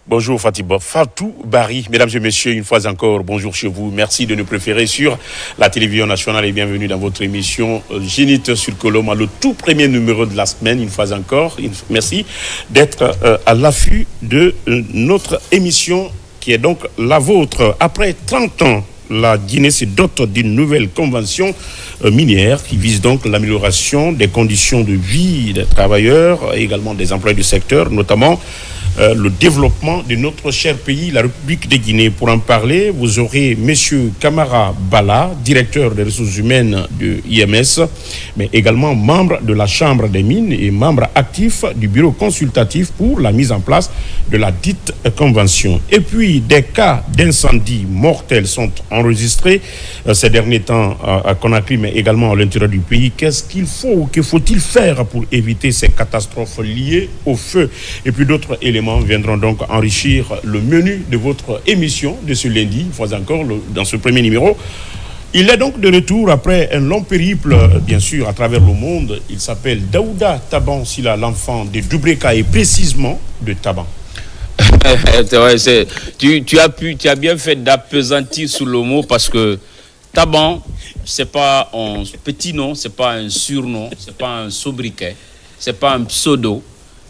Bonjour Fatou Barry, mesdames et messieurs, une fois encore, bonjour chez vous. Merci de nous préférer sur la télévision nationale et bienvenue dans votre émission Génite sur Coloma, le tout premier numéro de la semaine, une fois encore. Merci d'être à l'affût de notre émission qui est donc la vôtre. Après 30 ans, la Guinée se dote d'une nouvelle convention minière qui vise donc l'amélioration des conditions de vie des travailleurs et également des employés du secteur, notamment le développement de notre cher pays, la République de Guinée. Pour en parler, vous aurez M. Kamara Bala, directeur des ressources humaines de IMS, mais également membre de la Chambre des mines et membre actif du bureau consultatif pour la mise en place de la dite convention. Et puis, des cas d'incendie mortels sont enregistrés ces derniers temps à Conakry, mais également à l'intérieur du pays. Qu'est-ce qu'il faut, que faut-il faire pour éviter ces catastrophes liées au feu? Et puis d'autres éléments viendront donc enrichir le menu de votre émission de ce lundi, une fois encore, dans ce premier numéro. Il est donc de retour après un long périple, bien sûr, à travers le monde. Il s'appelle Daouda Taban Sila, l'enfant de Doubreka et précisément de Taban. Tu as bien fait d'appesantir sur le mot parce que Taban, c'est pas un petit nom, c'est pas un surnom, c'est pas un sobriquet, c'est pas un pseudo.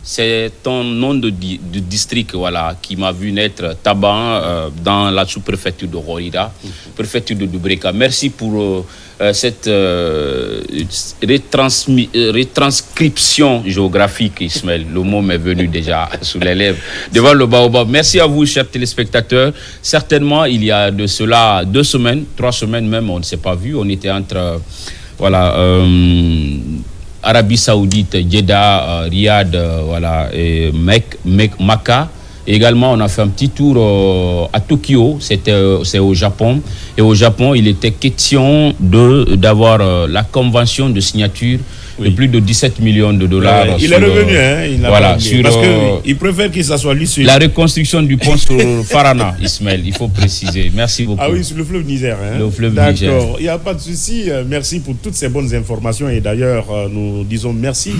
C'est ton nom de district voilà, qui m'a vu naître, Taban, dans la sous-préfecture de Horida, préfecture de Doubreka. Merci pour cette retranscription géographique, Ismaël. Le mot m'est venu déjà sous les lèvres devant le baobab. Merci à vous, chers téléspectateurs. Certainement, il y a de cela 2 semaines, 3 semaines même, on ne s'est pas vu. On était entre... Arabie Saoudite, Jeddah, Riyad, et Makkah. Et également, on a fait un petit tour à Tokyo, c'est au Japon. Et au Japon, il était question d'avoir la convention de signature de plus de 17 millions de dollars. Il est revenu, parce qu'il préfère que ça soit lui sur... La reconstruction du pont sur Farana, Ismaël, il faut préciser. Merci beaucoup. Ah oui, sur le fleuve Niger. Le fleuve Niger. D'accord, il n'y a pas de souci. Merci pour toutes ces bonnes informations. Et d'ailleurs, nous disons merci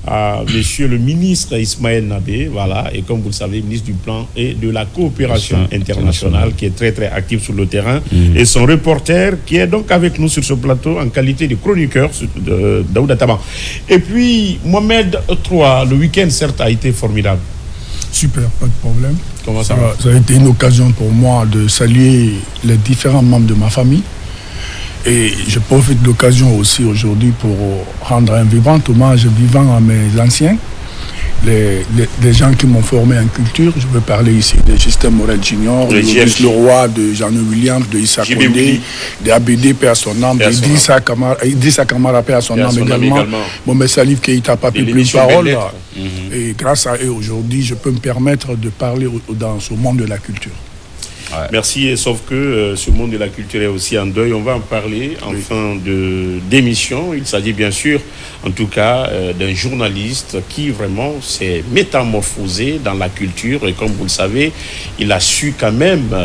à monsieur le ministre Ismaël Nabé, et comme vous le savez, ministre du Plan et de la Coopération internationale, qui est très très actif sur le terrain. Et son reporter, qui est donc avec nous sur ce plateau en qualité de chroniqueur de Daouda Taban. Et puis, Mohamed III, le week-end, certes, a été formidable. Super, pas de problème. Comment ça va? Ça a été une occasion pour moi de saluer les différents membres de ma famille. Et je profite de l'occasion aussi aujourd'hui pour rendre un vibrant hommage vivant à mes anciens, les gens qui m'ont formé en culture. Je veux parler ici de Justin Morel Junior, de Maurice Leroy, de Jean Williams, de Issa Kondé, de ABD, Père son âme, d'Idrissa Kamara, Père son âme également. Bon, mais Salif Keïta n'a pas pu prendre parole. Et grâce à eux, aujourd'hui, je peux me permettre de parler dans ce monde de la culture. Ouais. Merci, et sauf que ce monde de la culture est aussi en deuil. On va en parler en fin d'émission. Il s'agit bien sûr, en tout cas, d'un journaliste qui vraiment s'est métamorphosé dans la culture. Et comme vous le savez, il a su quand même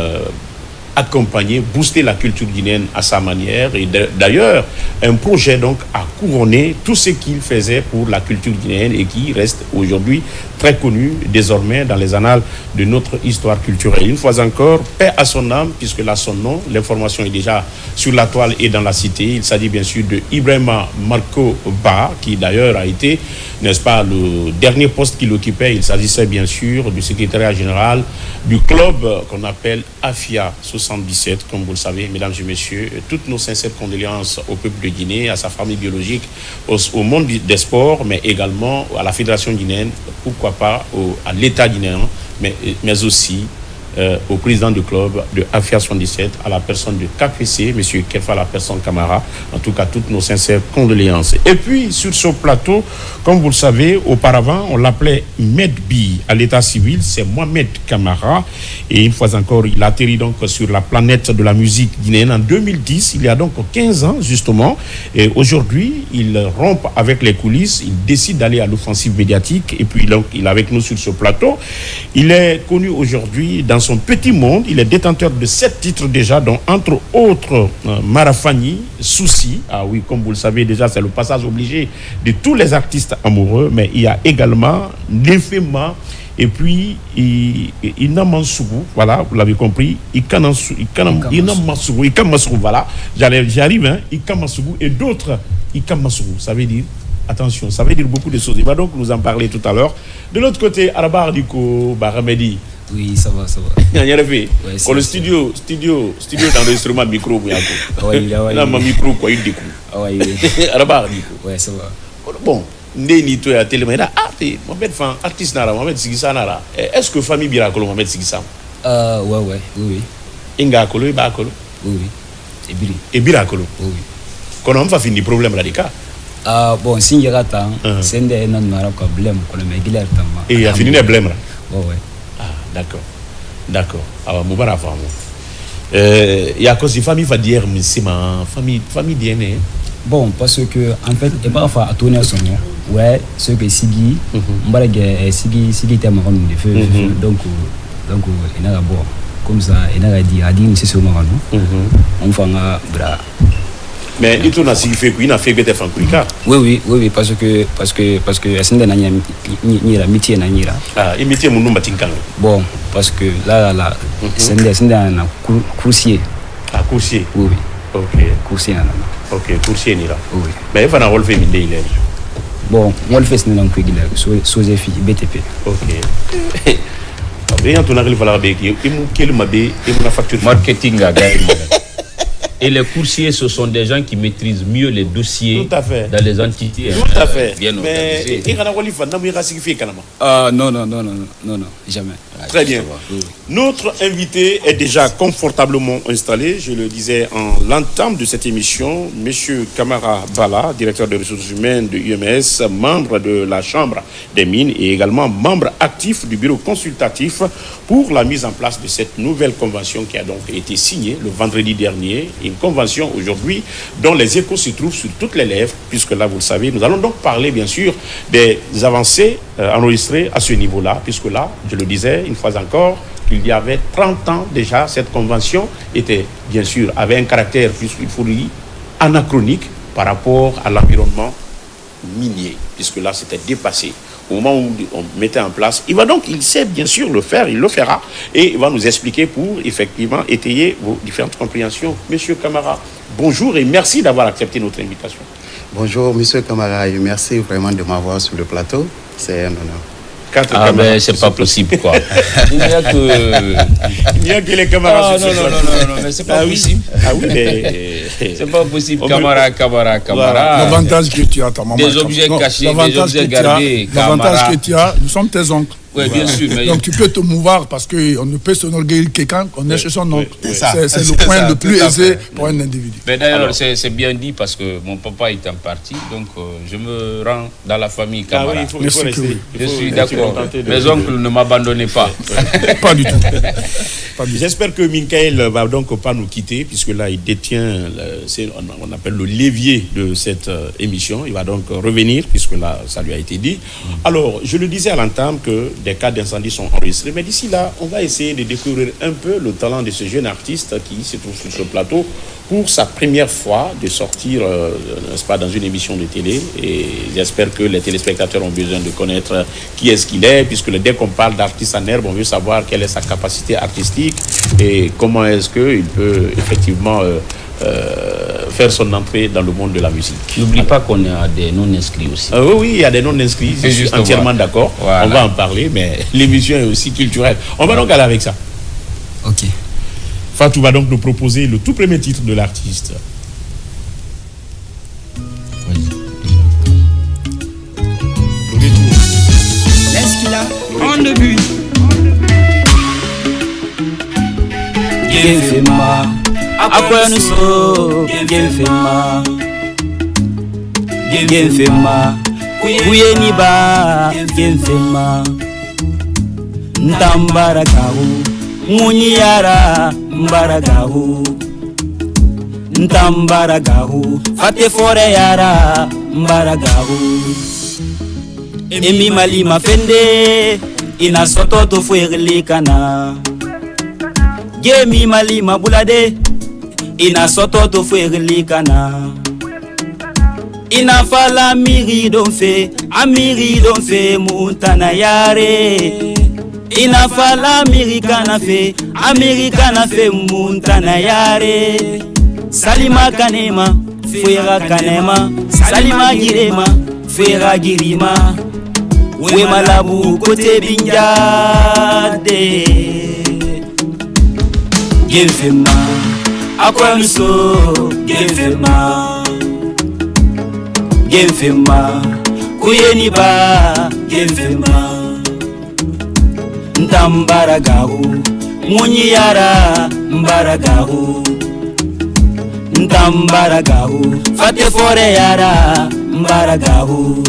accompagner, booster la culture guinéenne à sa manière. Et d'ailleurs, un projet donc a couronné tout ce qu'il faisait pour la culture guinéenne et qui reste aujourd'hui très connu désormais dans les annales de notre histoire culturelle. Une fois encore, paix à son âme, puisque là son nom, l'information est déjà sur la toile et dans la cité. Il s'agit bien sûr de Ibrahima Marco Ba, qui d'ailleurs a été, n'est-ce pas, le dernier poste qu'il occupait. Il s'agissait bien sûr du secrétariat général du club qu'on appelle AFIA 77, comme vous le savez, mesdames et messieurs. Toutes nos sincères condoléances au peuple de Guinée, à sa famille biologique, au monde des sports, mais également à la Fédération guinéenne, pourquoi pas à l'État guinéen, mais aussi au président du club de AFIA 77, à la personne de KPC, M. Kefa, la personne Kamara. En tout cas, toutes nos sincères condoléances. Et puis, sur ce plateau, comme vous le savez, auparavant, on l'appelait Medbi à l'état civil, c'est Mohamed Kamara. Et une fois encore, il atterrit donc sur la planète de la musique guinéenne en 2010, il y a donc 15 ans, justement. Et aujourd'hui, il rompt avec les coulisses, il décide d'aller à l'offensive médiatique. Et puis, donc, il est avec nous sur ce plateau. Il est connu aujourd'hui dans son petit monde. Il est détenteur de 7 titres déjà, dont entre autres Marafani, Souci. Ah oui, comme vous le savez déjà, c'est le passage obligé de tous les artistes amoureux, mais il y a également Nefema Et puis, Inamansougou, voilà, vous l'avez compris, Inamansougou, voilà, j'arrive, hein, Ikamansougou et d'autres Ikamansougou, ça veut dire, attention, ça veut dire beaucoup de choses. Il va donc nous en parler tout à l'heure. De l'autre côté, Arabar Diko Baramedi. Oui, ça va. Il y a fait. Quand le studio d'enregistrement micro, il y a un micro, quoi, il découvre. Arabar Diko. Ouais, ça va. Bon. Ndeni to ya télé mais Mohamed fan artiste nara Mohamed Sigissa nara est-ce que famille Birakolo Mohamed Sigissa oui inga kolo iba kolo oui et Birakolo oui kono on va finir problème là bon si il rata c'est des non nara problème kono me giler tamba et il a fini les problèmes là d'accord alors Moubarak famo il y a cause famille va dire mais c'est ma famille bien bon parce que en fait et parfois à tourner son nom ouais ce que Sigi m'barage Sigi était marrant de feu donc il n'a pas bon comme ça il n'a dit c'est sur marrant on fait un bras mais il tourne Sigi fait qu'il a fait que t'es fan quoi oui parce que c'est une année ni la métier n'ira et métier mon nom batinkan bon parce que là c'est un coursier coursier oui ok coursier ok coursier ni là oui mais il va en relever mille il est bon moi le fais c'est dans le quick Sozefi BTP ok bien ton arrive à la bec et mon quel mabé et mon facture marketing à gars et les coursiers ce sont des gens qui maîtrisent mieux les dossiers dans les entités tout à fait bien mais il y a un wali fan n'amira signifié kanama non jamais très bien notre invité est déjà confortablement installé je le disais en l'entame de cette émission monsieur Kamara Bala directeur des ressources humaines de UMS membre de la chambre des mines et également membre actif du bureau consultatif pour la mise en place de cette nouvelle convention qui a donc été signée le vendredi dernier une convention aujourd'hui dont les échos se trouvent sur toutes les lèvres puisque là vous le savez nous allons donc parler bien sûr des avancées enregistrées à ce niveau-là puisque là je le disais une fois encore il y avait 30 ans déjà cette convention était bien sûr avait un caractère puisqu'il faut le dire anachronique par rapport à l'environnement minier puisque là c'était dépassé au moment où on mettait en place, il sait bien sûr le faire, il le fera, et il va nous expliquer pour effectivement étayer vos différentes compréhensions. Monsieur Kamara, bonjour et merci d'avoir accepté notre invitation. Bonjour Monsieur Kamara et merci vraiment de m'avoir sur le plateau, c'est un honneur. Mais c'est pas possible quoi. Il n'y a que les camarades. Non, mais c'est pas possible. Ah oui, mais c'est pas possible. Camarade. L'avantage que tu as, ta maman. Des objets cachés, des objets gardés. L'avantage que tu as, nous sommes tes oncles. Oui, bien sûr. Mais... Donc tu peux te mouvoir parce qu'on ne peut s'enorgueillir quelqu'un qu'on est chez son oncle. C'est le point le plus aisé pour un individu. Mais d'ailleurs, c'est bien dit parce que mon papa est en partie, donc je me rends dans la famille Kamara. Ah oui, il faut rester. Je suis d'accord. Mes oncles ne m'abandonnaient pas. Pas du tout. J'espère que Michael va donc pas nous quitter puisque là il détient, on appelle le levier de cette émission. Il va donc revenir puisque là ça lui a été dit. Alors, je le disais à l'entame que des cas d'incendie sont enregistrés. Mais d'ici là, on va essayer de découvrir un peu le talent de ce jeune artiste qui se trouve sur ce plateau pour sa première fois de sortir, n'est-ce pas, dans une émission de télé. Et j'espère que les téléspectateurs ont besoin de connaître qui est-ce qu'il est, puisque dès qu'on parle d'artiste en herbe, on veut savoir quelle est sa capacité artistique et comment est-ce qu'il peut effectivement faire son entrée dans le monde de la musique. N'oublie pas qu'on a des non-inscrits aussi. Oui, il y a des non-inscrits, je suis entièrement d'accord. Voilà. On va en parler, mais l'émission est aussi culturelle. On va donc aller avec ça. Ok. Fatou va donc nous proposer le tout premier titre de l'artiste. Laisse qu'il a en début. Genfema, après nous sommes Genfema, Genfema, Kuyeniba, Genfema, Ntambarakahu, Muniara, Mbaragahu, Ntambaragahu, Fate Foreyara, Mbaragahu, Emi Malima Fende, Ina Soto Fuerlikana. Gemi Malima Bulade, Ina Soto Fuerlikana. Ina Fala Miri Donfe, Amiri Donfe Muntana Yare. inafala Amerika na fe muntana yare salima kanema fuera kanema salima girema fuera girima we malabu kote binjade gefema akwamiso gefema kuyeni ba gefema ntambaragahu munyiyara mbaragahu ntambaragahu fate fore yara mbaragahu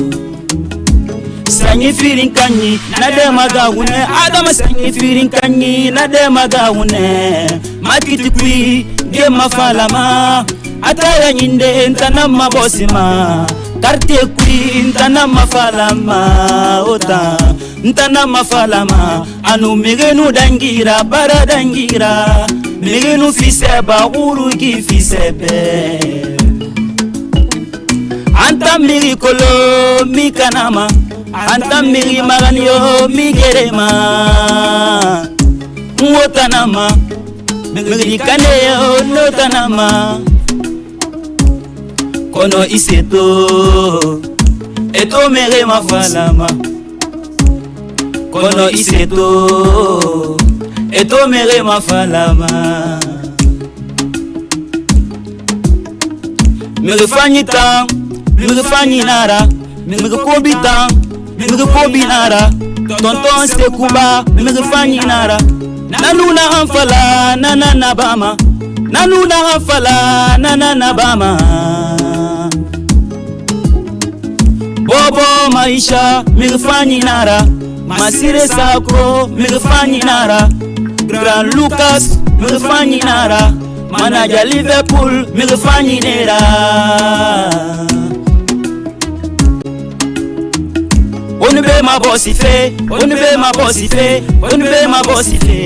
sanyi firin kanyi na de magahune adama sanyi firin kanyi na de magahune matiti kui ge mafalama ataya nyinde ntana mabosima karte kui ntana mafalama ota ntana mafalama anu migenu dangira bara dangira migenu fiseba uru ki fisebe anta mirikolo mikanama anta miri maganyo migerema ngotanama miri kaneyo notanama kono iseto eto mere mafalama kono iseto eto mere mafalama miri fanyita miri fanyinara miri kobita miri kobinara tonton sekuba miri fanyinara nanuna anfala nanana bama nanuna anfala nanana bama bobo maisha miri fanyinara masire sako miri fanyinara Grand Lucas miri fanyinara manager Liverpool miri fanyinera onu be ma bossy fe onu be ma bossy fe onu be ma bossy fe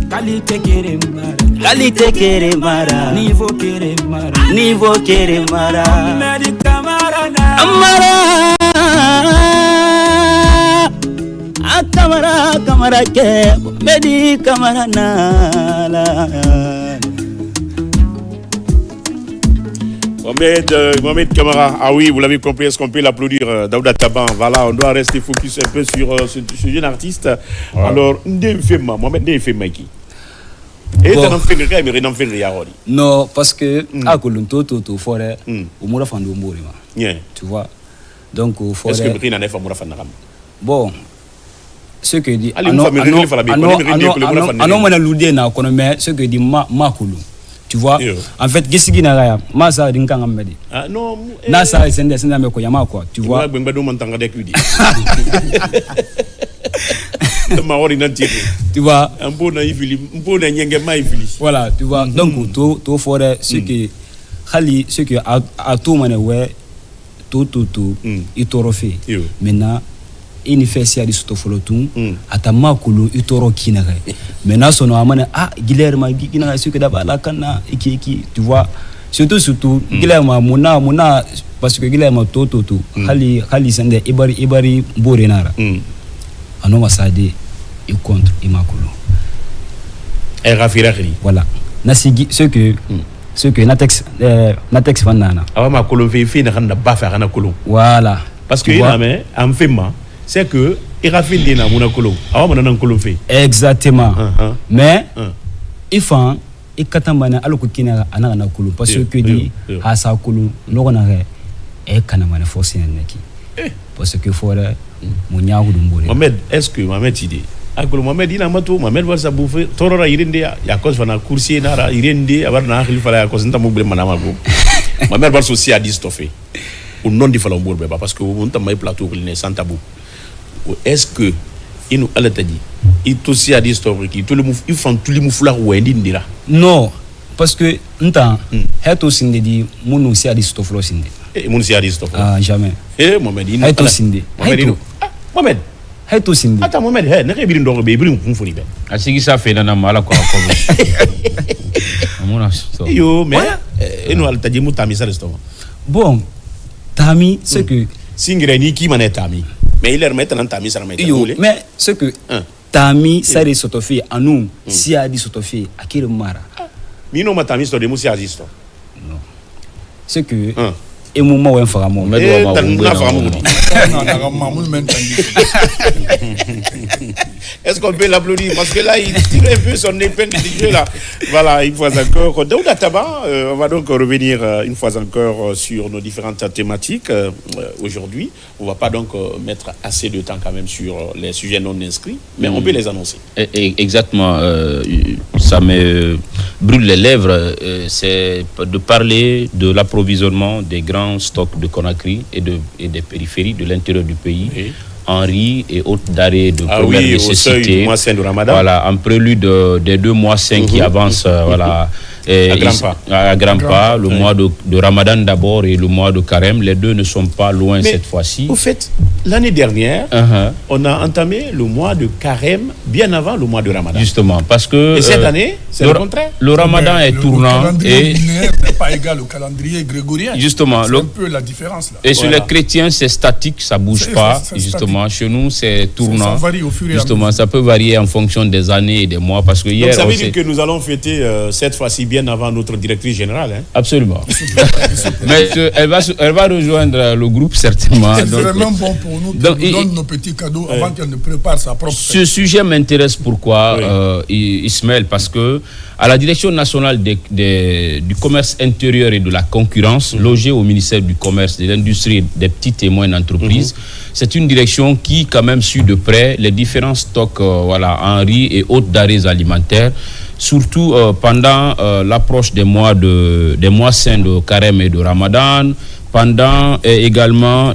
qualité kere mara niveau kere mara amara kamara ke medi kamara nala Mohamed Kamara, ah oui, vous l'avez compris, est-ce qu'on peut l'applaudir, Daouda Taban? Voilà, on doit rester focus un peu sur ce jeune artiste. Ouais. Alors, Mohamed Ndefema qui? Non, parce que à Kolunto, to forêt, au Moura Fandou Mourima. Tu vois? Donc, au forêt. Est-ce que Brina n'est pas Moura Fandam? Bon, ce que dit. Ah non, ce que dit Makulu. Tu vois, en fait, Gessigi Naraya, Masa Dinkang Medi. Ah non, Nasa et Senda Mekoyama, quoi. Tu vois, tu vois, un bon naïf, voilà, tu vois, donc, tout forêt, ce que a tout mané, tout, il t'aura fait. Maintenant, il fait si à des stofolotum, à ta makulu, il t'aura kinare. Maintenant, son amane, Guilherme, Guinara, ce que d'abord la cana, tu vois, surtout, Guilherme, Mona, parce que Guilherme, tout, Hali Sende, Ibari, Borenara. Anon Masade, il contre Imakulu. Et Rafirari. Voilà. Nasigi, ce que Natex Fanana. Ah, ma colon fait n'a pas faire un colon. Voilà. Parce que il a un fait c'est que il a fait l'ina mon colon. Ah, mon an colon fait. Exactement. Mais il faut et katambana alokukina anana colon parce que dit à sa colon non et kanamana force neki. Parce que faut mon yaou dumbore. Mohamed, est-ce que Mohamed idée Mohamed il a matou Mohamed va sa bouffer torora irinde ya cause vana coursier nara irinde abarna khil fala ya cause ntamu ble manama go Mohamed va aussi à distoffer au nom du falon bourbe parce que on t'a mai plateau il n'est sans tabou. Est-ce que il nous allait dit il aussi à distoffer qui tout le il font tous les moufla ou indira non parce que ntan heto sinde di munu si à distoffer sinde munu si à distoffer jamais Mohamed il heto sinde Mohamed heto sinde attends Mohamed ne rebiri ndo be biri mfun foni be asigi sa fe na mala ko ko amona so yo mais et nous allait dire mutami ça restaurant bon Tami, c'est que Singre ni qui mané Tami. Mais il est remettre dans Tami, ça remet. Mais ce que Tami, ça est sotofé, à nous, si a dit sotofé, à qui le mara. Mino Matami, c'est de Moussi Azisto. Non. Ce que. Et moment où un framo, mais est-ce qu'on peut l'applaudir? Parce que là, il tire un peu son épingle du jeu là. Voilà, une fois encore. Daouda Taba, on va donc revenir une fois encore sur nos différentes thématiques. Aujourd'hui, on ne va pas donc mettre assez de temps quand même sur les sujets non inscrits, mais on peut les annoncer. Exactement. Ça me brûle les lèvres. C'est de parler de l'approvisionnement des grands stocks de Conakry et des périphéries de l'intérieur du pays. Oui. En riz et autres denrées de première nécessité. Au seuil du mois saint de Ramadan. Voilà, en prélude des 2 mois saints qui avancent, voilà. À grands pas, le mois de Ramadan d'abord et le mois de Carême, les deux ne sont pas loin cette fois-ci. Au fait, l'année dernière, on a entamé le mois de Carême bien avant le mois de Ramadan. Justement, parce que... Et cette année, c'est le contraire. Le Ramadan est tournant. Le calendrier linéaire n'est pas égal au calendrier grégorien. Justement. C'est un peu la différence là. Et sur les chrétiens, c'est statique, ça ne bouge pas. Justement, statique. Chez nous, c'est tournant. Ça varie au fur et à mesure. Justement, ça peut varier en fonction des années et des mois. Parce que hier, donc ça veut dire que nous allons fêter cette fois-ci bien avant notre directrice générale. Hein? Absolument. Mais elle va rejoindre le groupe certainement. C'est vraiment bon pour nous qu'elle nous donne nos petits cadeaux avant qu'elle ne prépare sa propre. Ce sujet m'intéresse pourquoi, Ismaël, parce que à la Direction nationale du commerce intérieur et de la concurrence, logée au ministère du commerce, de l'industrie, des petites et moyennes entreprises, c'est une direction qui quand même suit de près les différents stocks en riz et autres denrées alimentaires. Surtout pendant l'approche des mois saints de Carême et de Ramadan, pendant également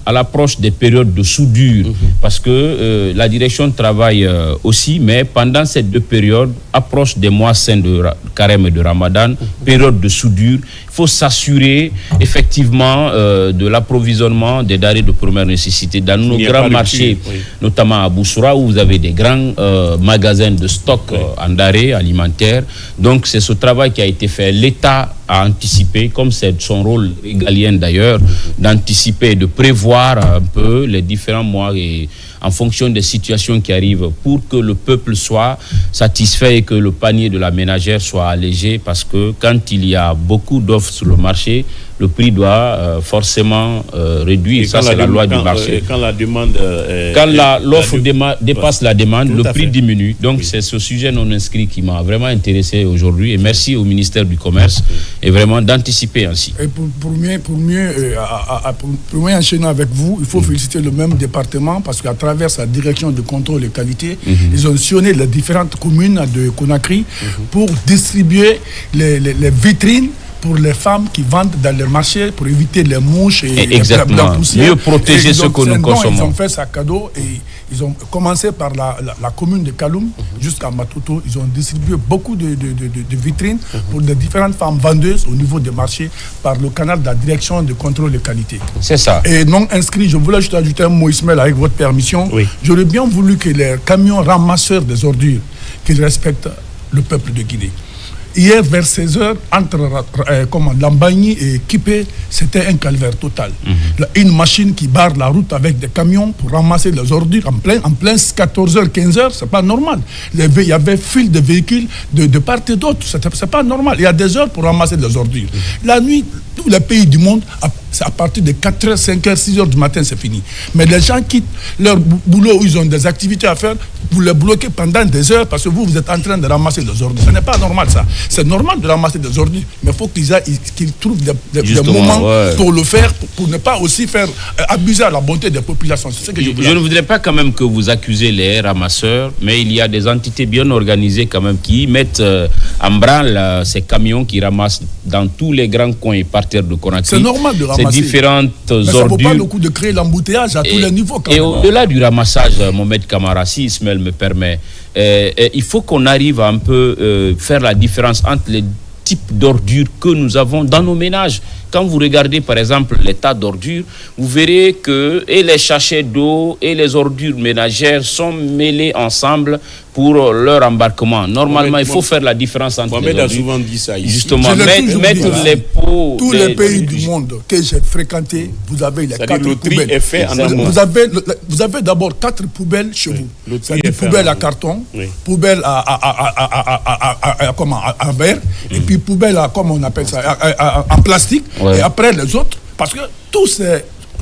à l'approche des périodes de soudure, parce que la direction travaille aussi, mais pendant ces 2 périodes, approche des mois saints de Carême et de Ramadan, période de soudure, il faut s'assurer effectivement de l'approvisionnement des denrées de première nécessité dans nos grands marchés, notamment à Boussoura, où vous avez des grands magasins de stock en denrées alimentaires. Donc c'est ce travail qui a été fait. L'État a anticipé, comme c'est son rôle régalien d'ailleurs, d'anticiper, de prévoir un peu les différents mois et en fonction des situations qui arrivent pour que le peuple soit satisfait et que le panier de la ménagère soit allégé, parce que quand il y a beaucoup d'offres sur le marché, le prix doit forcément réduire. Ça, c'est la loi du marché. Quand la demande... l'offre dépasse la demande, le prix diminue. Donc, c'est ce sujet non inscrit qui m'a vraiment intéressé aujourd'hui. Et merci au ministère du Commerce et vraiment d'anticiper ainsi. Et pour mieux enchaîner avec vous, il faut féliciter le même département parce qu'à travers sa direction de contrôle et qualité, ils ont sillonné les différentes communes de Conakry pour distribuer les vitrines pour les femmes qui vendent dans les marchés pour éviter les mouches et la poussière. Mieux protéger ce que nous consommons. Ils ont fait ça cadeau et ils ont commencé par la commune de Kaloum jusqu'à Matoto. Ils ont distribué beaucoup de vitrines pour les différentes femmes vendeuses au niveau des marchés par le canal de la direction de contrôle de qualité. C'est ça. Et non inscrit, je voulais juste ajouter un mot, Ismaël, avec votre permission. J'aurais bien voulu que les camions ramasseurs des ordures, qu'ils respectent le peuple de Guinée. Hier, vers 16h, entre Lambagny et Kipé, c'était un calvaire total. Une machine qui barre la route avec des camions pour ramasser les ordures en plein 14h, 15h, c'est pas normal. Il y avait fil de véhicules de part et d'autre, c'est pas normal. Il y a des heures pour ramasser les ordures. La nuit, tous les pays du monde, c'est à partir de 4h, 5h, 6h du matin, c'est fini. Mais les gens quittent leur boulot où ils ont des activités à faire, vous les bloquez pendant des heures parce que vous êtes en train de ramasser les ordures. Ce n'est pas normal ça. C'est normal de ramasser des ordures, mais il faut qu'ils trouvent des moments pour le faire, pour ne pas aussi faire abuser à la bonté des populations. C'est ce que je ne voudrais pas quand même que vous accusez les ramasseurs, mais il y a des entités bien organisées quand même qui mettent en branle ces camions qui ramassent dans tous les grands coins et parterres de Conakry. C'est normal de ramasser. Ces différentes ordures. Mais ça ne vaut pas le coup de créer l'embouteillage à tous les niveaux. Et au-delà du ramassage, Mohamed Kamara, si Ismaël me permet, il faut qu'on arrive à un peu faire la différence entre les types d'ordures que nous avons dans nos ménages. Quand vous regardez par exemple les tas d'ordures, vous verrez que et les sachets d'eau et les ordures ménagères sont mêlés ensemble pour leur embarquement. Normalement, il faut faire la différence entre Mohamed les a ordures. souvent dit ça ici. Justement, Je l'ai toujours dit, mettre voilà. les pots... Tous les pays du monde que j'ai fréquentés, vous avez les C'est-à-dire 4 le tri poubelles. est fait en amont. Vous avez d'abord 4 poubelles chez vous. Le tri C'est-à-dire est fait poubelle en à amont. carton, Oui. poubelle à verre, et puis poubelle à, comment on appelle ça, en plastique, Ouais. et après les autres, parce que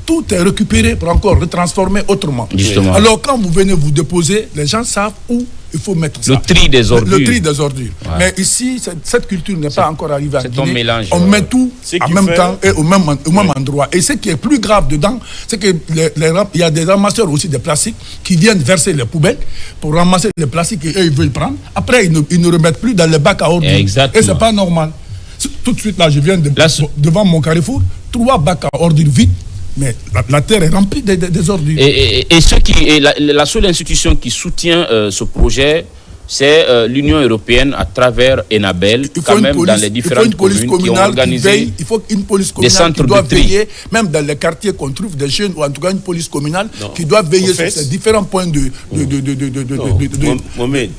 tout est récupéré pour encore retransformer autrement. Justement. Alors quand vous venez vous déposer, les gens savent où il faut mettre ça. Le tri des ordures. Le tri des ordures. Ouais. Mais ici, cette culture n'est pas encore arrivée en c'est un Guinée. mélange, On met tout Ce en qui même fait- temps et au même endroit. Et ce qui est plus grave dedans, c'est que il y a des ramasseurs aussi de plastique qui viennent verser les poubelles pour ramasser les plastiques et eux, ils veulent prendre. Après, ils ne remettent plus dans les bacs à ordures. Exactement. Et c'est pas normal. Tout de suite, là, je viens Là, devant mon carrefour, 3 bacs à ordures vides, mais la terre est remplie des ordures. Et la seule institution qui soutient ce projet, c'est l'Union européenne à travers Enabel, quand même dans les différentes communes qui ont organisé il faut une police des communale centres qui doit de tri. veiller, même dans les quartiers qu'on trouve des jeunes, ou en tout cas une police communale Non. qui doit veiller En fait- sur ces différents points de Mohamed,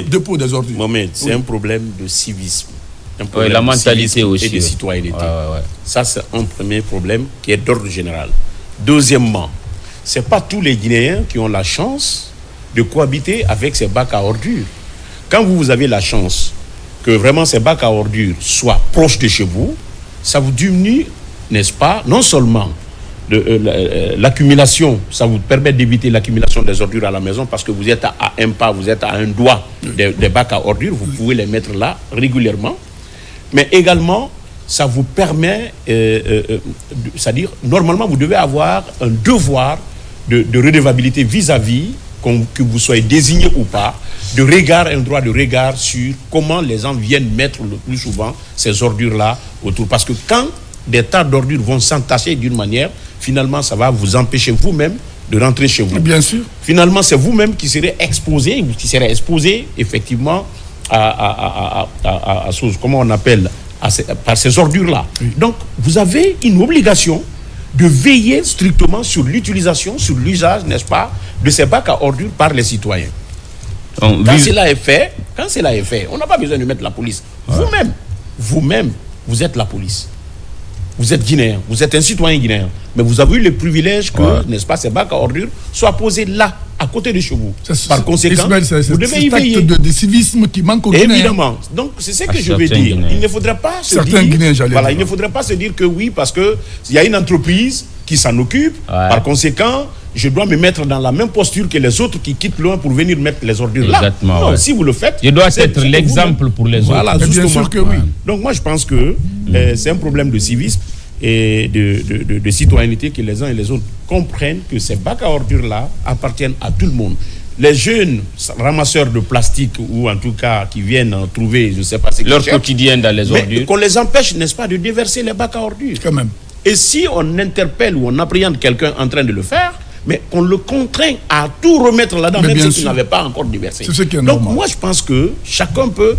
dépôt des ordures. Mohamed, c'est Oui. un problème de civisme. Un Ouais, problème la de mentalité civisme aussi. et de ouais. citoyenneté. Ouais. Ça, c'est un premier problème qui est d'ordre général. Deuxièmement, ce n'est pas tous les Guinéens qui ont la chance de cohabiter avec ces bacs à ordures. Quand vous avez la chance que vraiment ces bacs à ordures soient proches de chez vous, ça vous diminue, n'est-ce pas, non seulement l'accumulation, ça vous permet d'éviter l'accumulation des ordures à la maison parce que vous êtes à un pas, vous êtes à un doigt des bacs à ordures, vous pouvez les mettre là régulièrement. Mais également, ça vous permet, c'est-à-dire, normalement, vous devez avoir un devoir de redevabilité vis-à-vis, que vous soyez désigné ou pas, de regard, un droit de regard sur comment les gens viennent mettre le plus souvent ces ordures-là autour. Parce que quand des tas d'ordures vont s'entacher d'une manière, finalement, ça va vous empêcher vous-même de rentrer chez vous. Bien sûr. Finalement, c'est vous-même qui serez exposé, effectivement, à comment on appelle, par ces ordures-là. Oui. Donc, vous avez une obligation de veiller strictement sur l'utilisation, sur l'usage, n'est-ce pas, de ces bacs à ordures par les citoyens. Donc, Quand cela est fait, on n'a pas besoin de mettre la police. Vous-même, vous êtes la police. Vous êtes guinéen, vous êtes un citoyen guinéen, mais vous avez eu le privilège que, n'est-ce pas, ces bacs à ordures soient posés là, à côté de chez vous. Par conséquent, Ismaël, vous devez y veiller. c'est de civisme qui manque au Guinée. Évidemment. Donc, c'est ce que je veux certains dire. Guinéens. Il ne faudrait pas se Certains dire... Guinéens, j'allais Voilà, dire. il ne faudrait pas se dire que oui, parce qu'il y a une entreprise qui s'en occupe. Par conséquent, je dois me mettre dans la même posture que les autres qui quittent loin pour venir mettre les ordures là. Exactement, Non, ouais. si vous le faites... Je dois c'est être vous-même. l'exemple pour les Voilà, autres. Mais bien justement. sûr que oui. Donc moi, je pense que c'est un problème de civisme et de citoyenneté que les uns et les autres comprennent que ces bacs à ordures-là appartiennent à tout le monde. Les jeunes ramasseurs de plastique ou en tout cas qui viennent en trouver, je ne sais pas ce qu'ils Leur cherchent, quotidien dans les mais ordures. qu'on les empêche, n'est-ce pas, de déverser les bacs à ordures. Quand même. Et si on interpelle ou on appréhende quelqu'un en train de le faire, mais qu'on le contraint à tout remettre là-dedans, Mais même bien si tu sûr. n'avais pas encore déversé. C'est ce qui est Donc normal. moi, je pense que chacun peut,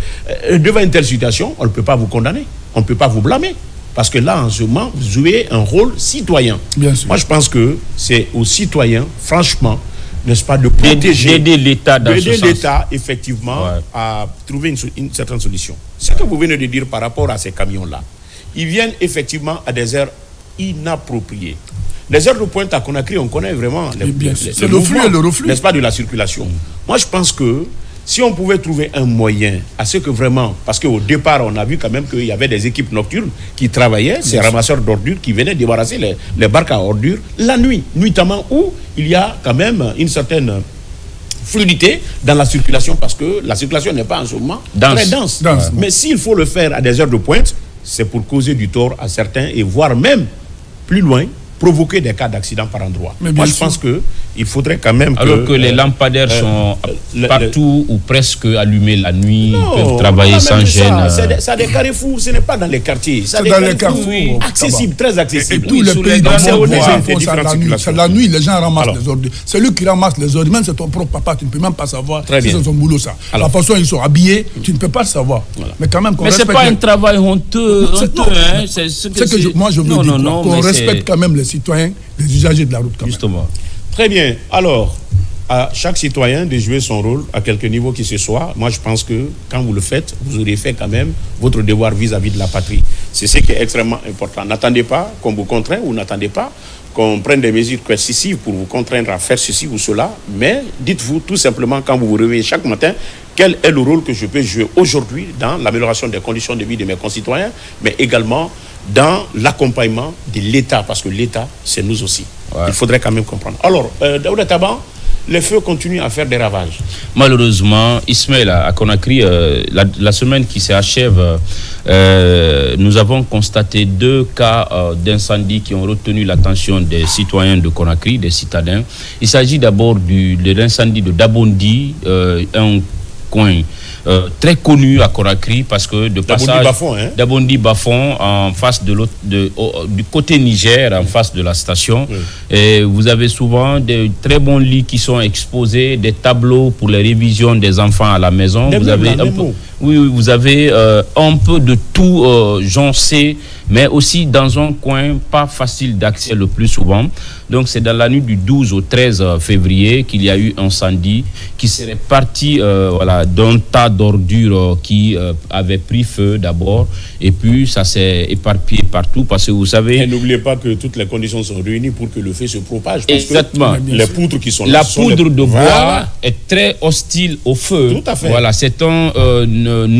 devant une telle situation, on ne peut pas vous condamner, on ne peut pas vous blâmer. Parce que là, en ce moment, vous jouez un rôle citoyen. Bien sûr. Moi, je pense que c'est aux citoyens, franchement, n'est-ce pas, de protéger, D'aider l'État dans ce d'aider sens. l'État, effectivement, Ouais. à trouver une certaine solution. Ce que vous venez de dire par rapport à ces camions-là, ils viennent effectivement à des heures inappropriées. Les heures de pointe à Conakry, on connaît vraiment C'est le flux et le reflux. n'est-ce pas, de la circulation. Moi, je pense que si on pouvait trouver un moyen à ce que vraiment, parce qu'au départ, on a vu quand même qu'il y avait des équipes nocturnes qui travaillaient, ces ramasseurs d'ordures qui venaient débarrasser les barques à ordures la nuit, nuitamment où il y a quand même une certaine fluidité dans la circulation parce que la circulation n'est pas en ce moment très dense. Dense. Mais s'il faut le faire à des heures de pointe, c'est pour causer du tort à certains et voire même plus loin, provoquer des cas d'accident par endroit. Mais Moi, bien je sûr. pense qu'il faudrait quand même Alors que les lampadaires sont partout ou presque allumés la nuit, ils peuvent travailler sans gêne. Ça des carrefours, ce n'est pas dans les quartiers. C'est dans les carrefours. Accessible, très accessible. Et tous les sous pays les dans grands le monde c'est font des ça différentes la nuit. circulations. C'est la nuit, les gens ramassent Alors. les ordures. Celui qui ramasse les ordures, même c'est ton propre papa, tu ne peux même pas savoir Très si bien. c'est son boulot ça. Alors. La façon dont ils sont habillés, tu ne peux pas le savoir. Voilà. Mais quand même qu'on Mais c'est respecte pas les- un travail honteux, Non. hein. C'est ce que C'est que moi je veux non, dire non, qu'on mais respecte c'est- quand même les citoyens, les usagers de la route quand même. Justement. Très bien. Alors, à chaque citoyen de jouer son rôle à quelque niveau qu'il se soit. Moi, je pense que quand vous le faites, vous aurez fait quand même votre devoir vis-à-vis de la patrie. C'est ce qui est extrêmement important. N'attendez pas qu'on vous contraigne ou n'attendez pas qu'on prenne des mesures coercitives pour vous contraindre à faire ceci ou cela, mais dites-vous tout simplement quand vous vous réveillez chaque matin, quel est le rôle que je peux jouer aujourd'hui dans l'amélioration des conditions de vie de mes concitoyens, mais également dans l'accompagnement de l'État, parce que l'État, c'est nous aussi. Ouais. Il faudrait quand même comprendre. Alors, Daouda Taban, les feux continuent à faire des ravages. Malheureusement, Ismaël, à Conakry, la semaine qui s'achève, nous avons constaté 2 cas d'incendie qui ont retenu l'attention des citoyens de Conakry, des citadins. Il s'agit d'abord de l'incendie de Dabondi, un coin très connu à Conakry parce que de passage Dabondi Bafon en face de l'autre du côté Niger en face de la station. Oui. Et vous avez souvent des très bons lits qui sont exposés, des tableaux pour les révisions des enfants à la maison. Vous avez vous avez un peu de tout joncé, mais aussi dans un coin pas facile d'accès le plus souvent. Donc c'est dans la nuit du 12 au 13 février qu'il y a eu un incendie qui serait parti d'un tas d'ordures qui avait pris feu d'abord et puis ça s'est éparpillé partout parce que vous savez... Et n'oubliez pas que toutes les conditions sont réunies pour que le feu se propage. Parce exactement. Que les poudres qui sont là... La poudre de bois est très hostile au feu. Tout à fait. Voilà, c'est un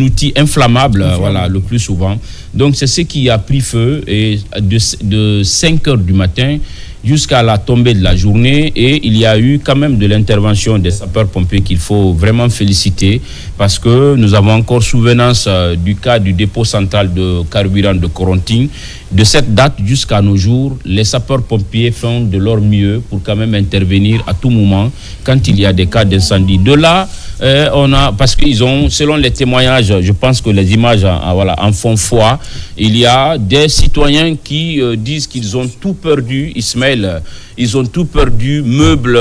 outil inflammable, le plus souvent. Donc c'est ce qui a pris feu et de 5 heures du matin jusqu'à la tombée de la journée, et il y a eu quand même de l'intervention des sapeurs-pompiers qu'il faut vraiment féliciter parce que nous avons encore souvenance du cas du dépôt central de carburant de Coronting. De cette date jusqu'à nos jours, les sapeurs-pompiers font de leur mieux pour quand même intervenir à tout moment quand il y a des cas d'incendie. De là, parce qu'ils ont, selon les témoignages, je pense que les images en font foi, il y a des citoyens qui disent qu'ils ont tout perdu, Ismaël, ils ont tout perdu, meubles,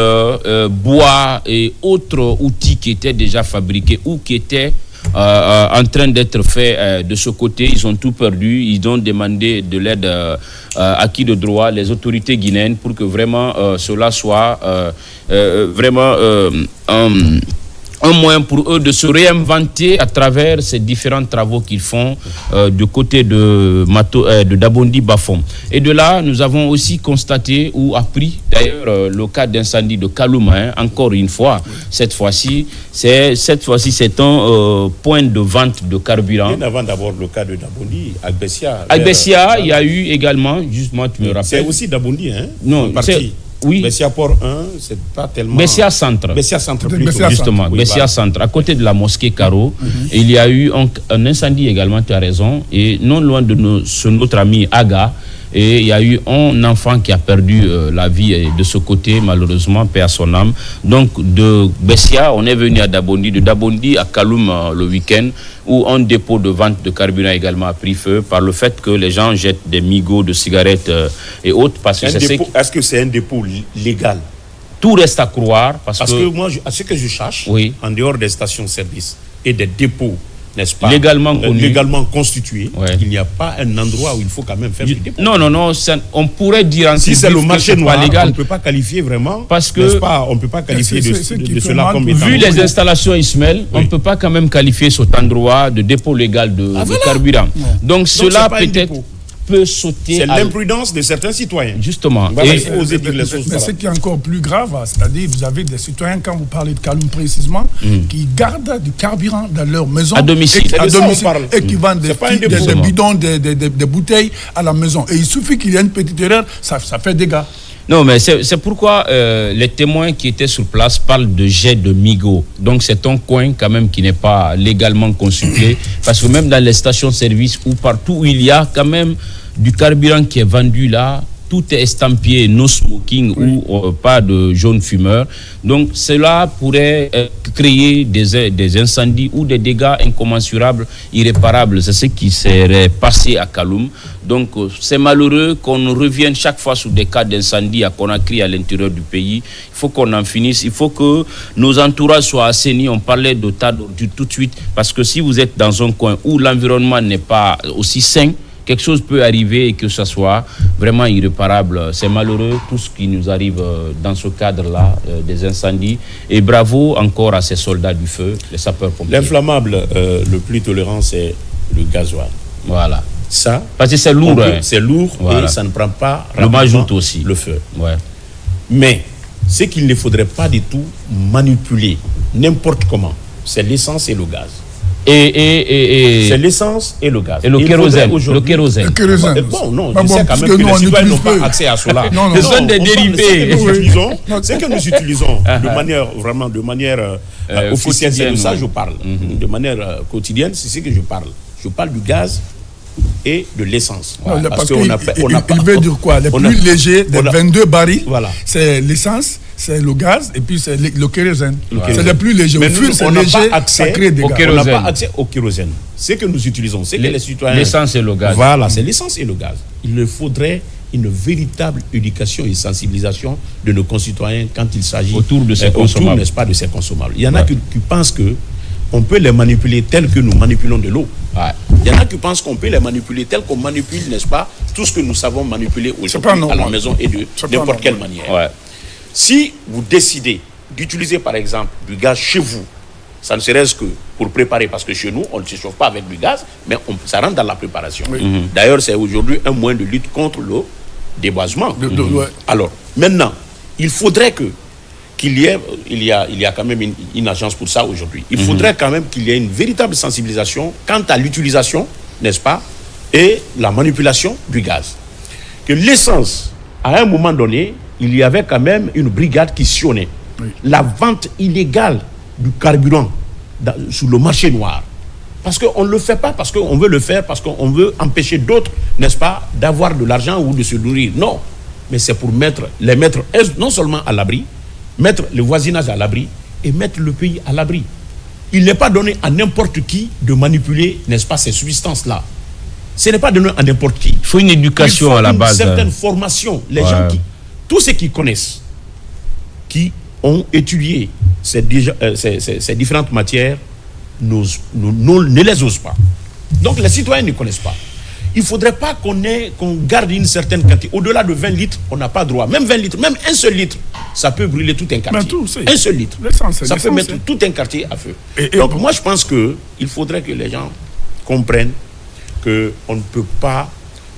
bois et autres outils qui étaient déjà fabriqués ou qui étaient en train d'être faits de ce côté. Ils ont tout perdu, ils ont demandé de l'aide à qui de droit, les autorités guinéennes, pour que vraiment cela soit vraiment un moyen pour eux de se réinventer à travers ces différents travaux qu'ils font du côté de Dabondi Bafon. Et de là, nous avons aussi constaté ou appris d'ailleurs le cas d'incendie de Kaloum, encore une fois. Cette fois-ci, c'est un point de vente de carburant. Bien avant d'abord le cas de Dabondi, Agbessia. Agbessia, il y a eu également, justement, tu me rappelles. C'est aussi Dabondi, hein? Non, c'est... Oui. Bessia Port 1, c'est pas tellement... Bessia Centre. Bessia Centre, plutôt. Justement, oui, Bessia Centre, à côté de la mosquée Caro. Il y a eu un incendie également, tu as raison, et non loin de notre ami Aga, et il y a eu un enfant qui a perdu la vie de ce côté, malheureusement, paix à son âme. Donc, de Bessia, on est venu à Dabondi, de Dabondi à Kaloum le week-end, où un dépôt de vente de carburant également a pris feu par le fait que les gens jettent des migots de cigarettes et autres. Parce que est-ce que c'est un dépôt légal? Tout reste à croire. Parce que moi, à ce que je cherche, en dehors des stations-service et des dépôts, n'est-ce pas, légalement constitué, il n'y a pas un endroit où il faut quand même faire du dépôt. Non, on pourrait dire si c'est le marché noir, légal, on ne peut pas qualifier vraiment, parce que n'est-ce pas, on ne peut pas qualifier de cela comme étant... Vu les installations, Ismaël, on ne peut pas quand même qualifier cet endroit de dépôt légal de carburant. Donc cela peut-être peut sauter. C'est l'imprudence de certains citoyens. Justement. Il faut oser dire les choses. Mais ce qui est encore plus grave, c'est-à-dire vous avez des citoyens, quand vous parlez de Kaloum précisément, qui gardent du carburant dans leur maison. À domicile. Et qui vendent des bidons, des bouteilles à la maison. Et il suffit qu'il y ait une petite erreur, ça fait dégâts. Non, mais c'est pourquoi les témoins qui étaient sur place parlent de jet de migots. Donc c'est un coin quand même qui n'est pas légalement constitué, parce que même dans les stations-service ou partout où il y a quand même du carburant qui est vendu là, tout est estampillé no smoking ou pas de jaune fumeur. Donc cela pourrait créer des incendies ou des dégâts incommensurables, irréparables. C'est ce qui serait passé à Kaloum. Donc c'est malheureux qu'on revienne chaque fois sur des cas d'incendie à Conakry, à l'intérieur du pays. Il faut qu'on en finisse. Il faut que nos entourages soient assainis. On parlait de tas d'ordures tout de suite, parce que si vous êtes dans un coin où l'environnement n'est pas aussi sain, quelque chose peut arriver et que ce soit vraiment irréparable. C'est malheureux tout ce qui nous arrive dans ce cadre-là, des incendies. Et bravo encore à ces soldats du feu, les sapeurs-pompiers. L'inflammable le plus tolérant, c'est le gasoil. Voilà. Ça, parce que c'est lourd. C'est lourd voilà. Et ça ne prend pas le majoute aussi le feu. Ouais. Mais ce qu'il ne faudrait pas du tout manipuler n'importe comment, c'est l'essence et le gaz. C'est l'essence et le gaz. Et le kérosène. Le kérosène. Bon, non, je sais quand même que les citoyens n'ont pas accès à cela. Ce sont des dérivés. Ce que nous utilisons de manière officielle, c'est de ça que je parle. De manière quotidienne, c'est ce que je parle. Je parle du gaz et de l'essence. Parce qu'il veut dire quoi? Les plus légers des 22 barils, c'est l'essence, c'est le gaz et puis c'est le kérosène. C'est les plus légers. Mais nous, on n'a pas accès au n'a pas accès au kérosène. Ce que nous utilisons, c'est que les citoyens... L'essence et le gaz. Voilà, c'est l'essence et le gaz. Il ne faudrait une véritable éducation et sensibilisation de nos concitoyens quand il s'agit autour de ces consommables. N'est-ce pas, de ces consommables. Il y en a qui pensent que on peut les manipuler tel que nous manipulons de l'eau. Il y en a qui pensent qu'on peut les manipuler tel qu'on manipule, n'est-ce pas, tout ce que nous savons manipuler aujourd'hui à la maison et de n'importe quelle manière. Si vous décidez d'utiliser par exemple du gaz chez vous, ça ne serait-ce que pour préparer, parce que chez nous, on ne se chauffe pas avec du gaz, mais ça rentre dans la préparation. D'ailleurs, c'est aujourd'hui un moyen de lutte contre le déboisement. Alors, maintenant, il faudrait qu'il y a quand même une agence pour ça aujourd'hui. Il faudrait quand même qu'il y ait une véritable sensibilisation quant à l'utilisation, n'est-ce pas, et la manipulation du gaz. Que l'essence, à un moment donné, il y avait quand même une brigade qui sillonnait la vente illégale du carburant sur le marché noir. Parce qu'on ne le fait pas parce qu'on veut le faire, parce qu'on veut empêcher d'autres, n'est-ce pas, d'avoir de l'argent ou de se nourrir. Non, mais c'est pour les mettre non seulement à l'abri, mettre le voisinage à l'abri et mettre le pays à l'abri. Il n'est pas donné à n'importe qui de manipuler, n'est-ce pas, ces substances-là. Ce n'est pas donné à n'importe qui. Il faut une éducation à la base. Il faut une certaine formation. Les gens tous ceux qui connaissent, qui ont étudié ces différentes matières, ne les osent pas. Donc les citoyens ne connaissent pas. Il ne faudrait pas qu'on garde une certaine quantité. Au-delà de 20 litres, on n'a pas droit. Même 20 litres, même un seul litre, ça peut brûler tout un quartier. Un seul litre. Ça peut mettre tout un quartier à feu. Donc moi, je pense qu'il faudrait que les gens comprennent qu'on ne peut pas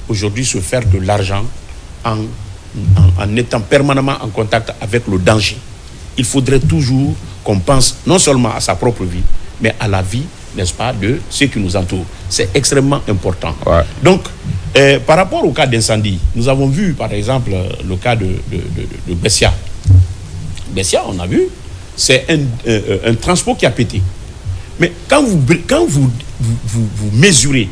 aujourd'hui se faire de l'argent en étant permanemment en contact avec le danger. Il faudrait toujours qu'on pense non seulement à sa propre vie, mais à la vie, n'est-ce pas, de ceux qui nous entourent. C'est extrêmement important. Donc, par rapport au cas d'incendie, nous avons vu, par exemple, le cas de Bessia. Bessia, on a vu, c'est un transport qui a pété. Mais quand vous mesurez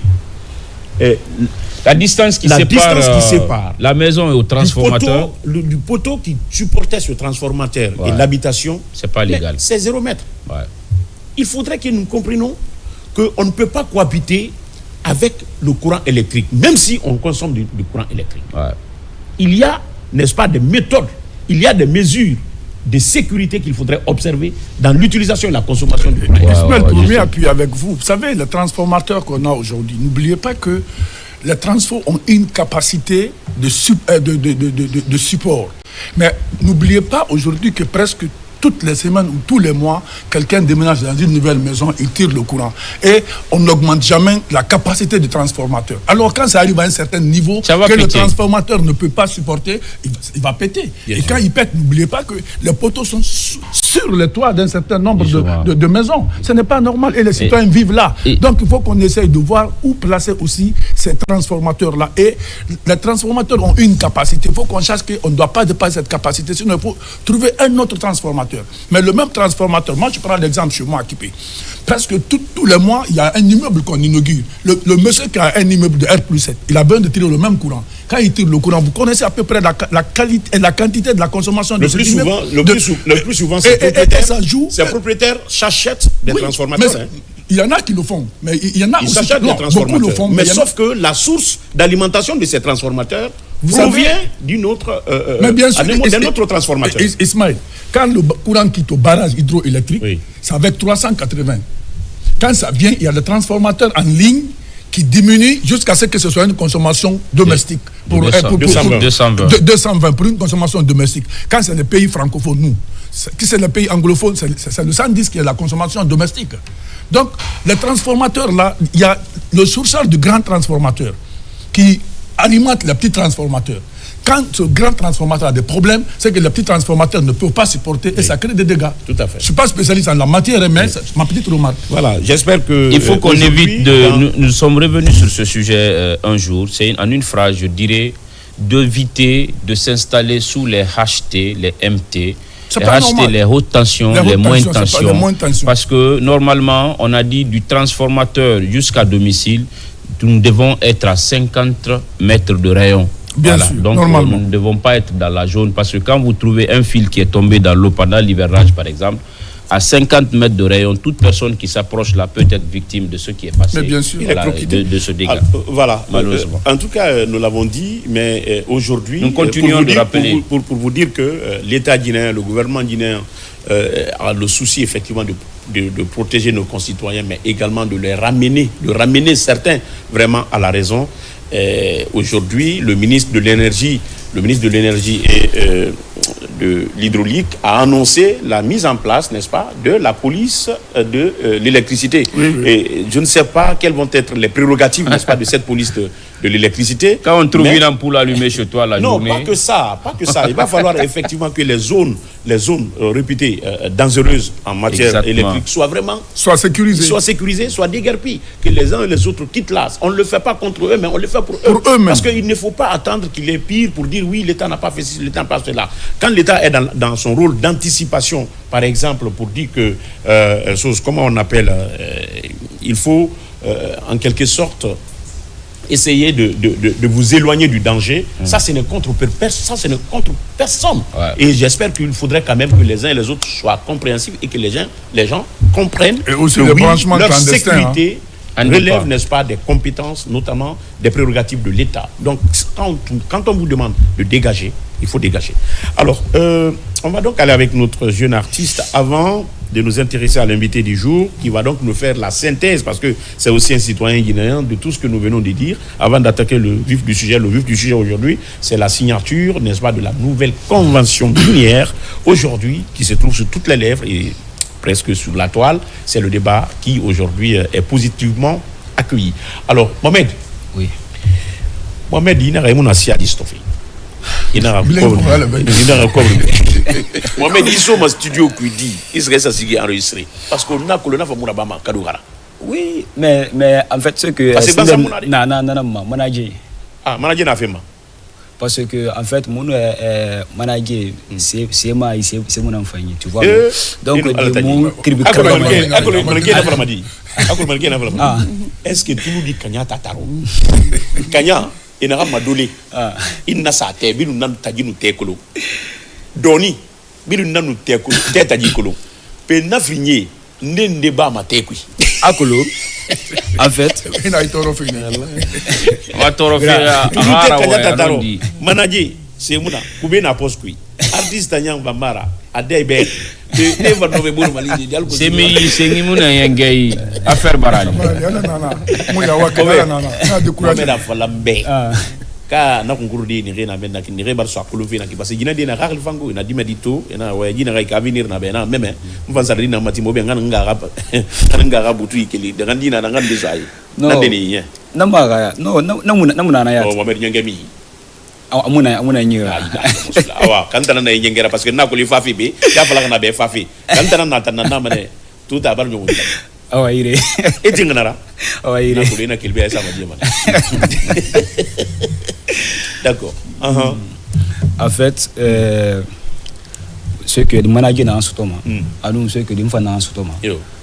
la distance qui sépare la maison et au transformateur, du poteau qui supportait ce transformateur et l'habitation, c'est pas légal. C'est 0 mètre. Il faudrait que nous comprenions qu'on ne peut pas cohabiter avec le courant électrique, même si on consomme du courant électrique. Il y a, n'est-ce pas, des méthodes, il y a des mesures de sécurité qu'il faudrait observer dans l'utilisation et la consommation du courant. Ismaël, pour mieux appuyer avec vous, vous savez, les transformateurs qu'on a aujourd'hui, n'oubliez pas que les transformateurs ont une capacité de support. Mais n'oubliez pas aujourd'hui que presque toutes les semaines ou tous les mois, quelqu'un déménage dans une nouvelle maison, il tire le courant. Et on n'augmente jamais la capacité du transformateur. Alors quand ça arrive à un certain niveau, que le transformateur ne peut pas supporter, il va péter. Et quand il pète, n'oubliez pas que les poteaux sont sur le toit d'un certain nombre de maisons. Ce n'est pas normal. Et les citoyens vivent là. Donc il faut qu'on essaye de voir où placer aussi ces transformateurs-là. Et les transformateurs ont une capacité. Il faut qu'on cherche qu'on ne doit pas dépasser cette capacité. Sinon, il faut trouver un autre transformateur. Mais le même transformateur, moi je prends l'exemple chez moi à Kipé. Presque tous les mois, il y a un immeuble qu'on inaugure. Le monsieur qui a un immeuble de R+7, il a besoin de tirer le même courant. Quand il tire le courant, vous connaissez à peu près la qualité et la quantité de la consommation de cet immeuble. Le plus souvent, ces propriétaires s'achètent des transformateurs. Il y en a qui le font, mais il y en a aussi qui le font. Mais sauf que la source d'alimentation de ces transformateurs provient d'un autre transformateur. Ismaël, quand le courant quitte au barrage hydroélectrique, c'est avec 380. Quand ça vient, il y a le transformateur en ligne qui diminue jusqu'à ce que ce soit une consommation domestique. 220 pour une consommation domestique. Quand c'est les pays francophones, nous, qui c'est les pays anglophones, c'est le 110 qui est la consommation domestique. Donc, les transformateurs, là, il y a le sourceur du grand transformateur qui alimente les petits transformateurs. Quand ce grand transformateur a des problèmes, c'est que les petits transformateurs ne peuvent pas supporter et ça crée des dégâts. Tout à fait. Je ne suis pas spécialiste en la matière, mais c'est ma petite remarque. Voilà, j'espère que... Il faut qu'on évite de... Nous sommes revenus sur ce sujet un jour. C'est en une phrase, je dirais, d'éviter de s'installer sous les HT, les MT, les HT, les hautes tensions, les moyennes tensions. Parce que normalement, on a dit du transformateur jusqu'à domicile, nous devons être à 50 mètres de rayon. Bien sûr, donc normalement. Nous ne devons pas être dans la zone parce que quand vous trouvez un fil qui est tombé dans l'eau pendant l'hivernage par exemple, à 50 mètres de rayon, toute personne qui s'approche là peut être victime de ce qui est passé. Mais bien sûr. De ce dégât. Voilà, malheureusement. En tout cas, nous l'avons dit, mais aujourd'hui, nous continuons de rappeler. Pour vous dire que l'État guinéen, le gouvernement guinéen a le souci effectivement de protéger nos concitoyens, mais également de ramener certains vraiment à la raison. Aujourd'hui, le ministre de l'énergie et de l'hydraulique a annoncé la mise en place, n'est-ce pas, de la police de l'électricité. Oui. Et je ne sais pas quelles vont être les prérogatives, n'est-ce pas, de cette police de l'électricité. Quand on trouve une ampoule allumée chez toi la journée... Non, pas que ça. Il va falloir effectivement que les zones réputées dangereuses en matière électrique soient sécurisées, soient déguerpies. Que les uns et les autres quittent là. On ne le fait pas contre eux, mais on le fait pour eux. Parce qu'il ne faut pas attendre qu'il est pire pour dire oui, l'État n'a pas fait ceci, l'État n'a pas fait cela. Quand l'État est dans son rôle d'anticipation, par exemple, pour dire que, comment on appelle, il faut en quelque sorte essayer de vous éloigner du danger. Ça, ce n'est contre personne. Ouais. Et j'espère qu'il faudrait quand même que les uns et les autres soient compréhensifs et que les gens comprennent et aussi que le oui, branchement leur clandestin, sécurité relève, n'est-ce pas, des compétences, notamment des prérogatives de l'État. Donc, quand on vous demande de dégager, il faut dégager. Alors, on va donc aller avec notre jeune artiste avant de nous intéresser à l'invité du jour, qui va donc nous faire la synthèse, parce que c'est aussi un citoyen guinéen, de tout ce que nous venons de dire, avant d'attaquer le vif du sujet. Le vif du sujet aujourd'hui, c'est la signature, n'est-ce pas, de la nouvelle convention minière, aujourd'hui, qui se trouve sur toutes les lèvres et presque sur la toile. C'est le débat qui, aujourd'hui, est positivement accueilli. Alors, Mohamed. Oui. Mohamed, il n'a rien à dire. Mohamed, ils sont au studio qui dit il serait ça qui enregistré parce qu'on a colonna fa muna bama kadugara. Oui, mais en fait ce que parce que manager n'a fait ma parce que en fait mon manager c'est mon enfant, tu vois. Donc mon est-ce que tu nous dis Kanya Tataro Kanya il n'a pas dolé il n'a sa tête il n'a pas dit tekolo doni il n'a pas tekolo tête à jikolo pe na finye n'ende ba ma tekui akolo en fait il a été refait manager c'est muna kubena poskui artiste nyang bambara adebe never know be mali dial ko c'est muna yengay affaire barali mo ya wa kana na décourager la falambe ka na kungurudi ni rena ben na ni rebar so akulu fina ki parce que dina rakhl fango na dimedito na wa dina ka avenir na bena meme mvanza dina matimo be ngara butu ikeli de ngandina na ngande sai na deni ye na maga no na na ya o mamer nyangemi amuna nyira awa kantana na nyengera parce que na ko li fafi be ya fala na be fafi kantana na tanana mane tout a bar nyogo awa ire etinganara awa ire na ko na kilbe esa ma diema d'accord en fait ce que le manager na sotoma anu ce que le mfa na sotoma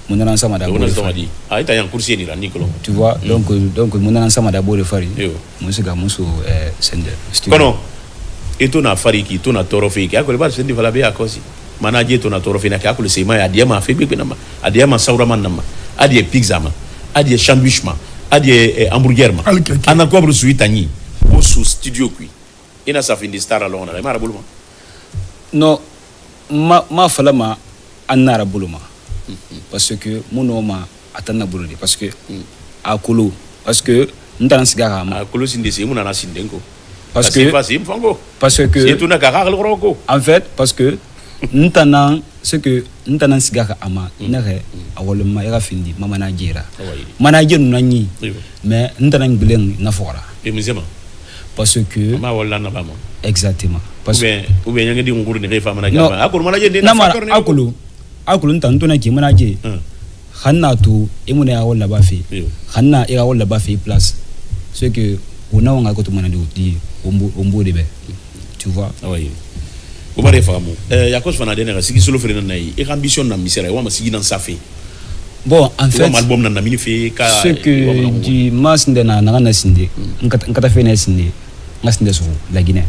mon nan sama da bole fari ita yan kursi ni la Nicolo tu vois donc mon nan sama da bole fari mo siga muso sender kono eto na fari ki to na torofe ki akole ba sendi fala be akosi manager to na torofe na ki akole sema ya diema fe be na ma adiema saura man na ma adie pizza ma adie sandwich ma adie hamburger ma ana ko bru suita ni o su studio qui ina sa fin di star alona la mara buluma no ma fala ma anara buluma parce que mon homme atana burudi parce que akolo parce que nous t'en sigara ma Colossine de Simon à Sindengo. parce C'est que facile, Fango. c'est tout n'a qu'à le roco. en fait parce que nous t'en ce que nous t'en sigara ama nere awolma ira findi mama na jira manager nani mais nous t'en nglen na fora Et musema. parce que Ma wala na bama. exactement parce que Ou bien yanga di nguru ne refa mana non gaba. Akulu manager de na mara akulu ntanto na ki manager xanna to imune ya wala ba fi xanna ira wala ba fi place ce que on a on a ko to manandi di ombo de be tu vois oui o bare famu yakos fana de na sigi solo frena nay e ambition na misera wa masigi dans sa fait bon en fait album na mini fait ka ce que du mas ndena na sinde nkata fe na sinde ngasinde so la Guinée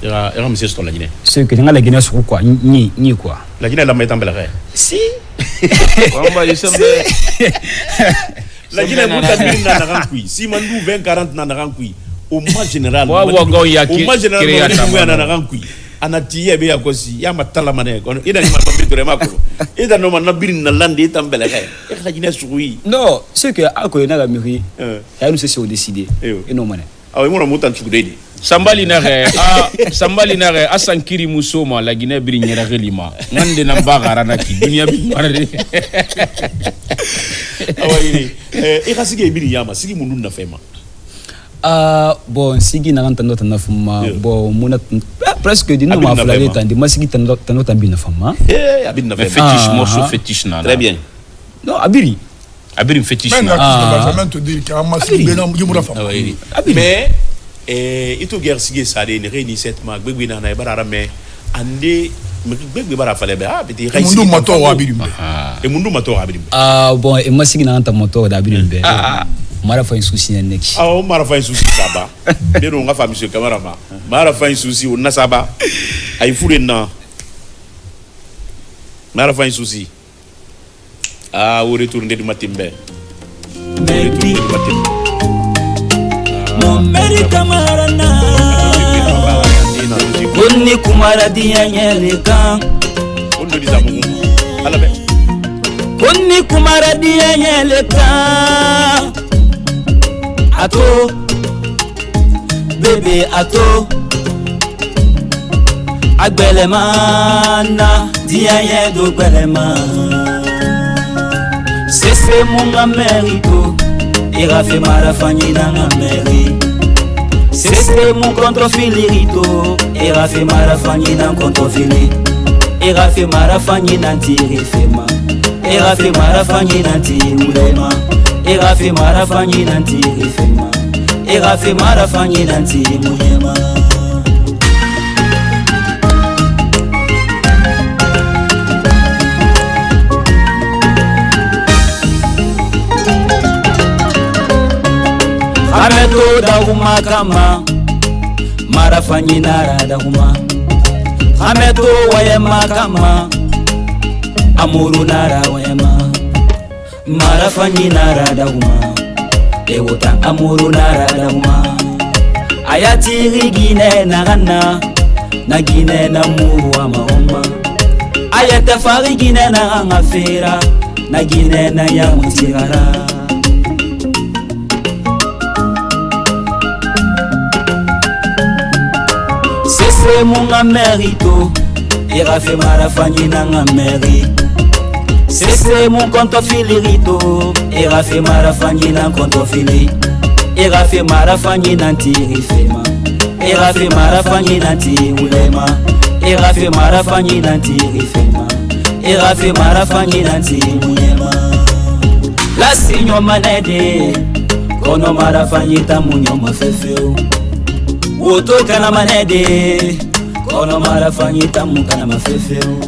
era monsieur sur la Guinée ce que nga la Guinée so quoi ni quoi la Guinée la mettre en belle si Wamba isembe. la Guinée muta na rankui si mandu 20 40 na rankui au moins général Wa go ya au moins général na rankui anatiye be yakosi ya matala mane kono ida ni mabambi to remako ida no man birin na landi tambele kay e la Guinée sugui non ce que ako na la mairie ya nous c'est décidé et non mané ah oui mo mutan sugudedi Sambali nare asankiri musoma la Guinée biri nyera relima ngande na bagara na ki dunia bi marade awai e kasige biri yama sigi mundu na fema bon sigi na nganta nota na fuma bon muna presque di no ma flale tandi masigi tan nota bi na fama abin na fétiche morceau fétiche na très bien non abiri fétiche même na la question te dire qu'à masigi benam yimura fama mais ito guerre sige sade ne réuni cette mag begbe na na bara mais ande begbe bara fale be beti raisi mundu moto wa birimbe e mundu moto wa birimbe bon e masigi na nganta moto da birimbe mara fa souci ne neki mara fa souci saba de no nga fa monsieur camarama mara fa souci on na saba ay fure na mara fa souci au retour de matimbe Meri kamarana Kuni kumara diya nyeleka Kuni kumara diya nyeleka Ato Bebe ato Agbelemana diya yedo gbelemana Sese munga merito Ira fe marafanyi na meri Sese mon controfilirito Ira fe marafanyi na controfili Ira fe marafanyi na tiri fema Ira fe marafanyi na tiri ulema Ira fe marafanyi na tiri fema Ira fe marafanyi na tiri muyema Ameto da huma kama Marafanyi nara da huma Ameto wayema kama Amuru nara wayema Marafanyi nara da huma Ewota amuru nara da huma Ayatiri gine na gana Na gine na muru wa mahoma Ayatafari gine na angafera Na gine na ya mutirara Sese munga merito Ira fe marafanyi na nga meri Sese mun kontofilirito Ira fe marafanyi na kontofili Ira fe marafanyi na tiri fema Ira fe marafanyi na tiri ulema Ira fe marafanyi na tiri fema Ira fe marafanyi na tiri munyema La sinyo manede Kono marafanyi ta munyoma fefeo Woto kana manede Kono marafanyi tamu kana mafefeo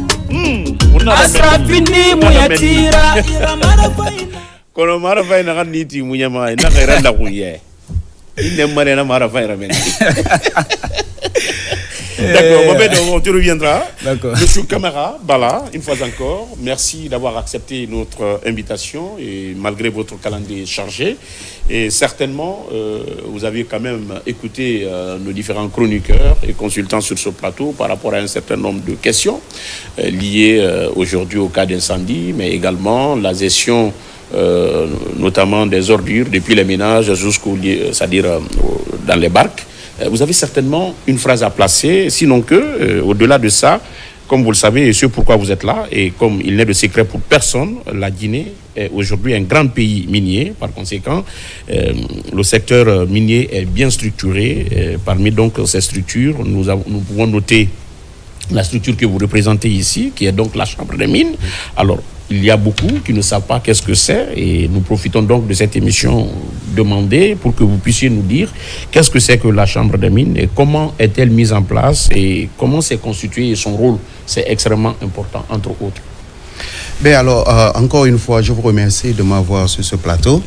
Asrafini muyatira Ira marafanyi Kono marafanyi na kaniti munyama Ina kairanda kuye Ine mare na marafanyi ramene D'accord, Mohamed, on te reviendra. Monsieur Camara, Bala, une fois encore, merci d'avoir accepté notre invitation et malgré votre calendrier chargé. Et certainement, vous avez quand même écouté nos différents chroniqueurs et consultants sur ce plateau par rapport à un certain nombre de questions liées aujourd'hui au cas d'incendie, mais également la gestion notamment des ordures, depuis les ménages jusqu'au c'est-à-dire dans les barques. Vous avez certainement une phrase à placer, sinon que, au-delà de ça, comme vous le savez, et ce pourquoi vous êtes là, et comme il n'est de secret pour personne, la Guinée est aujourd'hui un grand pays minier. Par conséquent, le secteur minier est bien structuré. Parmi donc ces structures, nous pouvons noter la structure que vous représentez ici, qui est donc la Chambre des mines. Alors, il y a beaucoup qui ne savent pas qu'est-ce que c'est, et nous profitons donc de cette émission demander pour que vous puissiez nous dire qu'est-ce que c'est que la Chambre des mines et comment est-elle mise en place et comment c'est constitué et son rôle. C'est extrêmement important, entre autres. Bien alors, encore une fois, je vous remercie de m'avoir sur ce plateau.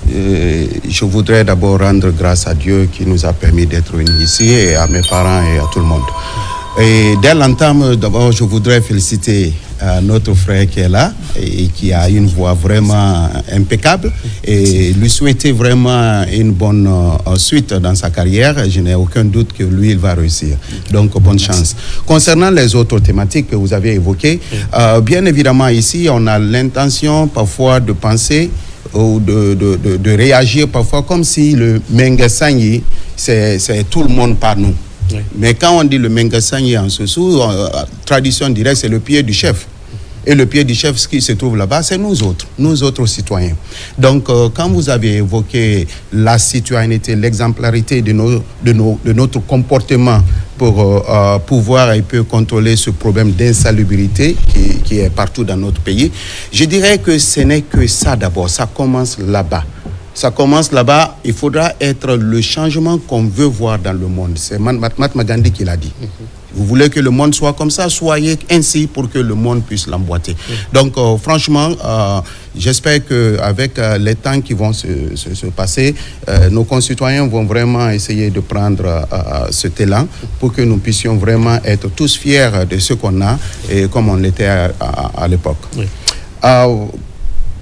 Je voudrais d'abord rendre grâce à Dieu qui nous a permis d'être unis ici, et à mes parents et à tout le monde. Et dès l'entame, d'abord, je voudrais féliciter notre frère qui est là et qui a une voix vraiment impeccable, et lui souhaiter vraiment une bonne suite dans sa carrière. Je n'ai aucun doute que lui, il va réussir. Donc, bonne chance. Concernant les autres thématiques que vous avez évoquées, bien évidemment, ici, on a l'intention parfois de penser ou de réagir parfois comme si le Mengasanyi, c'est tout le monde par nous. Oui. Mais quand on dit le Mengasanyi en Sossou, tradition dirait c'est le pied du chef. Et le pied du chef, ce qui se trouve là-bas, c'est nous autres citoyens. Donc, quand vous avez évoqué la citoyenneté, l'exemplarité de notre comportement pour pouvoir un peu contrôler ce problème d'insalubrité qui est partout dans notre pays, je dirais que ce n'est que ça d'abord. Ça commence là-bas. Ça commence là-bas. Il faudra être le changement qu'on veut voir dans le monde. C'est Mahatma Gandhi qui l'a dit. Vous voulez que le monde soit comme ça, soyez ainsi pour que le monde puisse l'emboîter. Donc, franchement, j'espère qu'avec les temps qui vont se passer, nos concitoyens vont vraiment essayer de prendre cet élan pour que nous puissions vraiment être tous fiers de ce qu'on a, et comme on l'était à l'époque. Oui.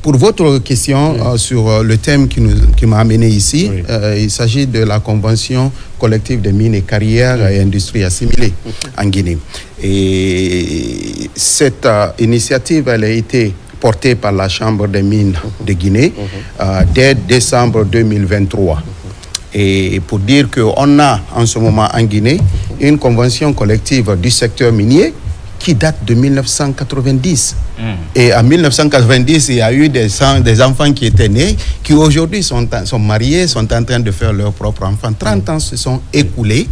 Pour votre question sur le thème qui m'a amené ici, il s'agit de la Convention collective des mines et carrières et industries assimilées en Guinée. Et cette initiative, elle a été portée par la Chambre des mines de Guinée dès décembre 2023. Et pour dire qu'on a en ce moment en Guinée une convention collective du secteur minier qui date de 1990. Et en 1990, il y a eu des enfants qui étaient nés, qui aujourd'hui sont mariés, sont en train de faire leurs propres enfants. 30 ans se sont écoulés,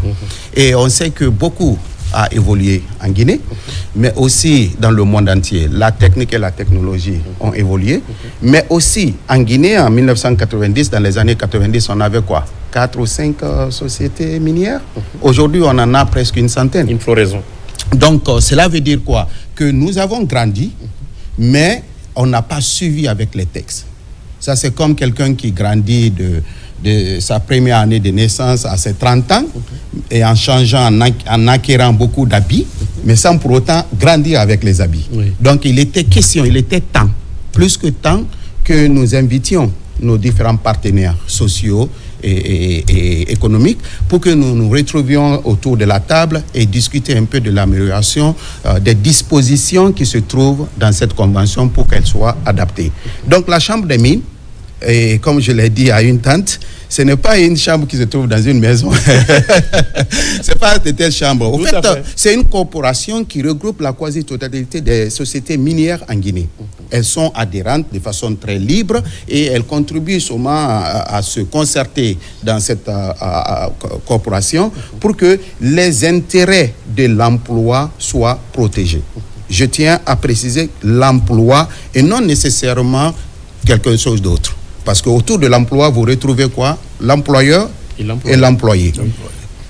et on sait que beaucoup a évolué en Guinée, mais aussi dans le monde entier. La technique et la technologie ont évolué, mais aussi en Guinée, en 1990, dans les années 90, on avait quoi ? 4 ou 5 sociétés minières. Aujourd'hui, on en a presque une centaine. Une floraison. Donc, cela veut dire quoi? Que nous avons grandi, mais on n'a pas suivi avec les textes. Ça, c'est comme quelqu'un qui grandit de sa première année de naissance à ses 30 ans, et en changeant, en acquérant beaucoup d'habits, mais sans pour autant grandir avec les habits. Oui. Donc, il était temps, plus que temps, que nous invitions nos différents partenaires sociaux et économiques pour que nous nous retrouvions autour de la table et discuter un peu de l'amélioration des dispositions qui se trouvent dans cette convention pour qu'elle soit adaptée. Donc la Chambre des mines, et comme je l'ai dit à une tante, ce n'est pas une chambre qui se trouve dans une maison. C'est pas de telle chambre. Au fait, c'est une corporation qui regroupe la quasi-totalité des sociétés minières en Guinée. Elles sont adhérentes de façon très libre et elles contribuent sûrement à se concerter dans cette corporation pour que les intérêts de l'emploi soient protégés. Je tiens à préciser l'emploi et non nécessairement quelque chose d'autre. Parce qu'autour de l'emploi, vous retrouvez quoi? L'employeur et l'employé.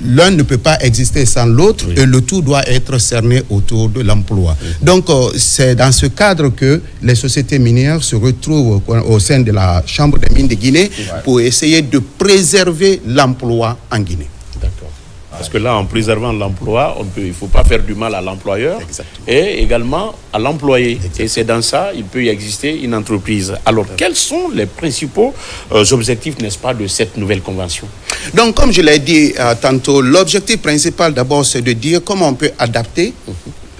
L'un ne peut pas exister sans l'autre, et le tout doit être cerné autour de l'emploi. Donc, c'est dans ce cadre que les sociétés minières se retrouvent au sein de la Chambre des mines de Guinée pour essayer de préserver l'emploi en Guinée. D'accord. Parce que là, en préservant l'emploi, il ne faut pas faire du mal à l'employeur. Exactement. Et également à l'employé. Exactement. Et c'est dans ça qu'il peut y exister une entreprise. Alors, quels sont les principaux objectifs, n'est-ce pas, de cette nouvelle convention? Donc, comme je l'ai dit tantôt, l'objectif principal, d'abord, c'est de dire comment on peut adapter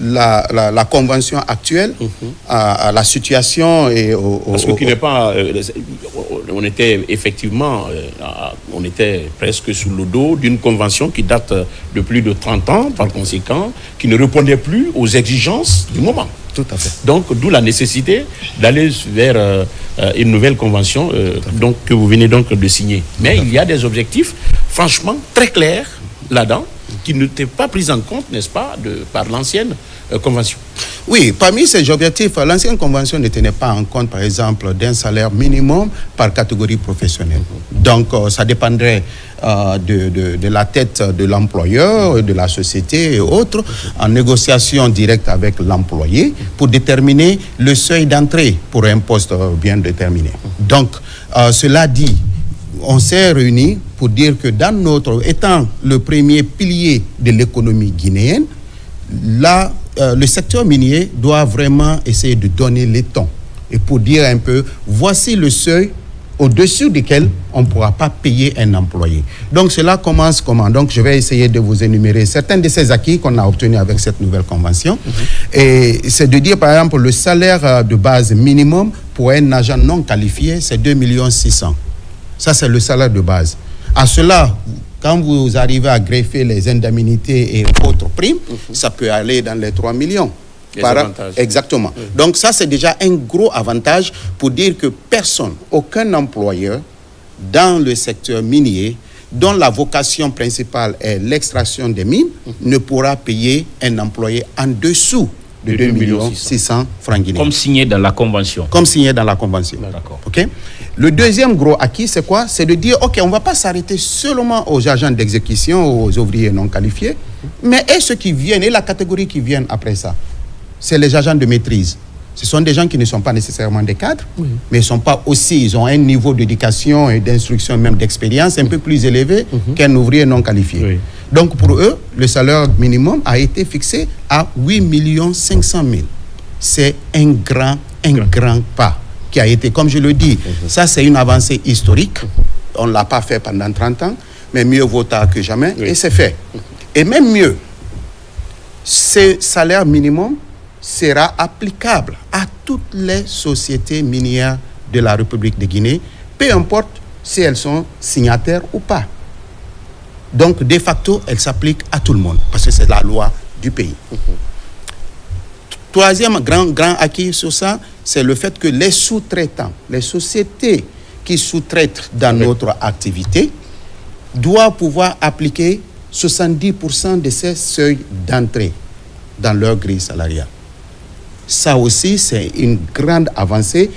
la convention actuelle à la situation et Parce que qui n'est pas... on était effectivement... on était presque sous le dos d'une convention qui date de plus de 30 ans, par conséquent, qui ne répondait plus aux exigences du moment. Tout à fait. Donc, d'où la nécessité d'aller vers une nouvelle convention donc, que vous venez donc de signer. Mais il y a des objectifs, franchement, très clairs là-dedans, qui n'étaient pas pris en compte, n'est-ce pas, par l'ancienne convention. Oui, parmi ces objectifs, l'ancienne convention ne tenait pas en compte, par exemple, d'un salaire minimum par catégorie professionnelle. Donc, ça dépendrait de la tête de l'employeur, de la société et autres, en négociation directe avec l'employé pour déterminer le seuil d'entrée pour un poste bien déterminé. Donc, cela dit, on s'est réunis pour dire que dans notre, étant le premier pilier de l'économie guinéenne, là, le secteur minier doit vraiment essayer de donner les tons. Et pour dire un peu, voici le seuil au-dessus duquel on ne pourra pas payer un employé. Donc cela commence comment? Donc je vais essayer de vous énumérer certains de ces acquis qu'on a obtenus avec cette nouvelle convention. Et c'est de dire par exemple le salaire de base minimum pour un agent non qualifié, c'est 2 600 000. Ça c'est le salaire de base. À cela, quand vous arrivez à greffer les indemnités et autres primes, ça peut aller dans les 3 millions. Exactement. Donc ça, c'est déjà un gros avantage pour dire que personne, aucun employeur dans le secteur minier, dont la vocation principale est l'extraction des mines, ne pourra payer un employé en dessous de 2 600 000 francs guinéens. Comme signé dans la convention. Comme signé dans la convention. D'accord. OK? Le deuxième gros acquis, c'est quoi? C'est de dire, OK, on ne va pas s'arrêter seulement aux agents d'exécution, aux ouvriers non qualifiés, mais et ceux qui viennent, et la catégorie qui viennent après ça, c'est les agents de maîtrise. Ce sont des gens qui ne sont pas nécessairement des cadres, mais ils sont pas aussi, ils ont un niveau d'éducation et d'instruction, même d'expérience, un peu plus élevé qu'un ouvrier non qualifié. Oui. Donc pour eux, le salaire minimum a été fixé à 8 500 000. C'est un grand pas qui a été, comme je le dis, ça c'est une avancée historique. On ne l'a pas fait pendant 30 ans, mais mieux vaut tard que jamais, et c'est fait. Et même mieux, ce salaire minimum sera applicable à toutes les sociétés minières de la République de Guinée, peu importe si elles sont signataires ou pas. Donc, de facto, elle s'applique à tout le monde, parce que c'est la loi du pays. Troisième grand acquis sur ça, c'est le fait que les sous-traitants, les sociétés qui sous-traitent dans notre activité, doivent pouvoir appliquer 70% de ces seuils d'entrée dans leur grille salariale. Ça aussi, c'est une grande avancée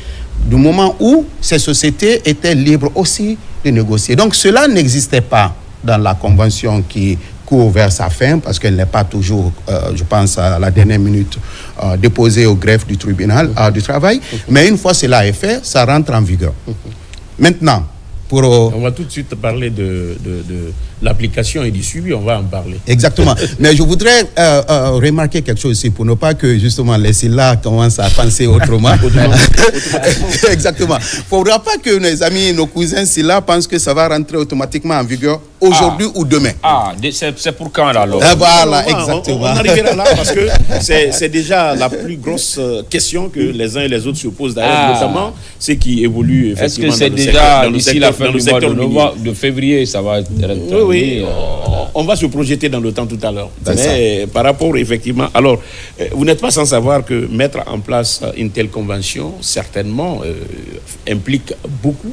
du moment où ces sociétés étaient libres aussi de négocier. Donc, cela n'existait pas dans la convention qui court vers sa fin, parce qu'elle n'est pas toujours, je pense, à la dernière minute, déposée au greffe du tribunal du travail. Mais une fois cela est fait, ça rentre en vigueur. Maintenant, on va tout de suite parler de l'application et du suivi, on va en parler. Exactement. Mais je voudrais remarquer quelque chose ici, pour ne pas que justement les SILA commencent à penser autrement. Exactement. Il ne faudra pas que nos amis, nos cousins SILA pensent que ça va rentrer automatiquement en vigueur aujourd'hui ou demain. C'est pour quand là alors? Voilà, exactement. On arrivera là parce que c'est déjà la plus grosse question que les uns et les autres se posent d'ailleurs, notamment ceux qui évoluent effectivement. Est-ce que c'est déjà d'ici la fin du mois de février, ça va être oui, on va se projeter dans le temps tout à l'heure. Mais par rapport, effectivement... Alors, vous n'êtes pas sans savoir que mettre en place une telle convention, certainement, implique beaucoup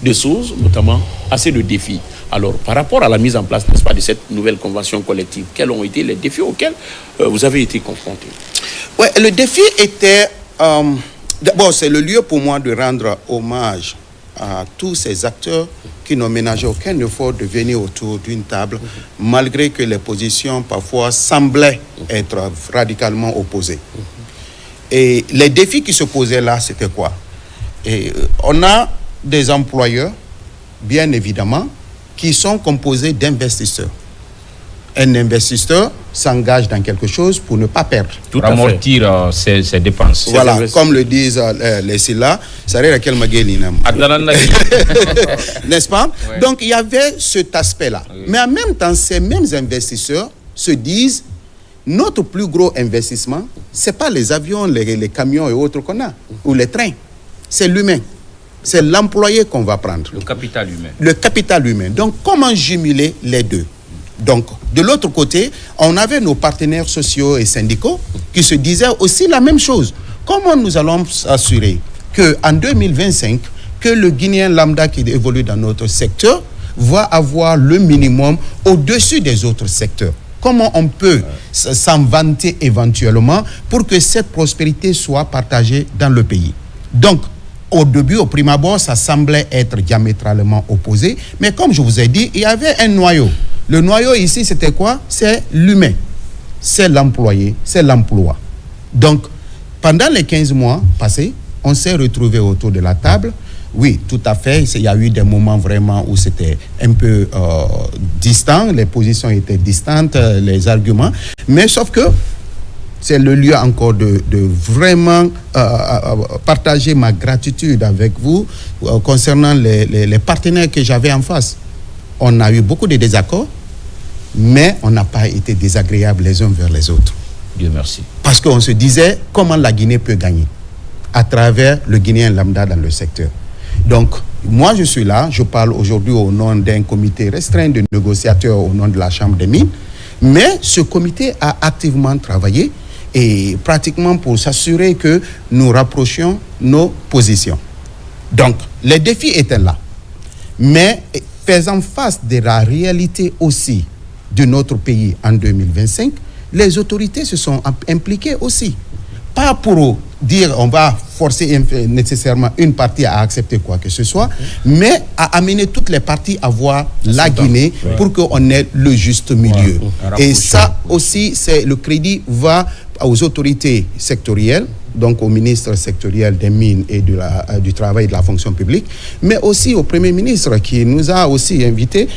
de choses, notamment assez de défis. Alors, par rapport à la mise en place, n'est-ce pas, de cette nouvelle convention collective, quels ont été les défis auxquels vous avez été confrontés? Oui, le défi était... D'abord, c'est le lieu pour moi de rendre hommage à tous ces acteurs qui n'ont ménagé aucun effort de venir autour d'une table, malgré que les positions parfois semblaient être radicalement opposées. Et les défis qui se posaient là, c'était quoi? Et on a des employeurs, bien évidemment, qui sont composés d'investisseurs. Un investisseur s'engage dans quelque chose pour ne pas perdre. Pour amortir ses dépenses. Voilà, comme le disent les SILA, ça arrive à quel maguelinam. N'est-ce pas? Ouais. Donc, il y avait cet aspect-là. Oui. Mais en même temps, ces mêmes investisseurs se disent, notre plus gros investissement, ce n'est pas les avions, les camions et autres qu'on a, ou les trains. C'est l'humain. C'est l'employé qu'on va prendre. Le capital humain. Le capital humain. Donc, comment jumeler les deux? Donc, de l'autre côté, on avait nos partenaires sociaux et syndicaux qui se disaient aussi la même chose. Comment nous allons s'assurer qu'en 2025, que le Guinéen lambda qui évolue dans notre secteur va avoir le minimum au-dessus des autres secteurs? Comment on peut s'en vanter éventuellement pour que cette prospérité soit partagée dans le pays? Donc, au début, au prime abord, ça semblait être diamétralement opposé. Mais comme je vous ai dit, il y avait un noyau. Le noyau ici, c'était quoi? C'est l'humain. C'est l'employé, c'est l'emploi. Donc, pendant les 15 mois passés, on s'est retrouvés autour de la table. Oui, tout à fait. Il y a eu des moments vraiment où c'était un peu distant. Les positions étaient distantes, les arguments. Mais sauf que c'est le lieu encore de vraiment partager ma gratitude avec vous concernant les partenaires que j'avais en face. On a eu beaucoup de désaccords, mais on n'a pas été désagréables les uns vers les autres. Dieu merci. Parce qu'on se disait comment la Guinée peut gagner à travers le Guinéen lambda dans le secteur. Donc, moi je suis là, je parle aujourd'hui au nom d'un comité restreint de négociateurs au nom de la Chambre des mines, mais ce comité a activement travaillé et pratiquement pour s'assurer que nous rapprochions nos positions. Donc, les défis étaient là. Mais faisant face de la réalité aussi de notre pays en 2025, les autorités se sont impliquées aussi. Pas pour dire on va forcer nécessairement une partie à accepter quoi que ce soit, mais à amener toutes les parties à voir la Guinée pour qu'on ait le juste milieu. Et ça aussi, le crédit va aux autorités sectorielles, donc au ministre sectoriel des mines et du travail et de la fonction publique, mais aussi au Premier ministre qui nous a aussi invités,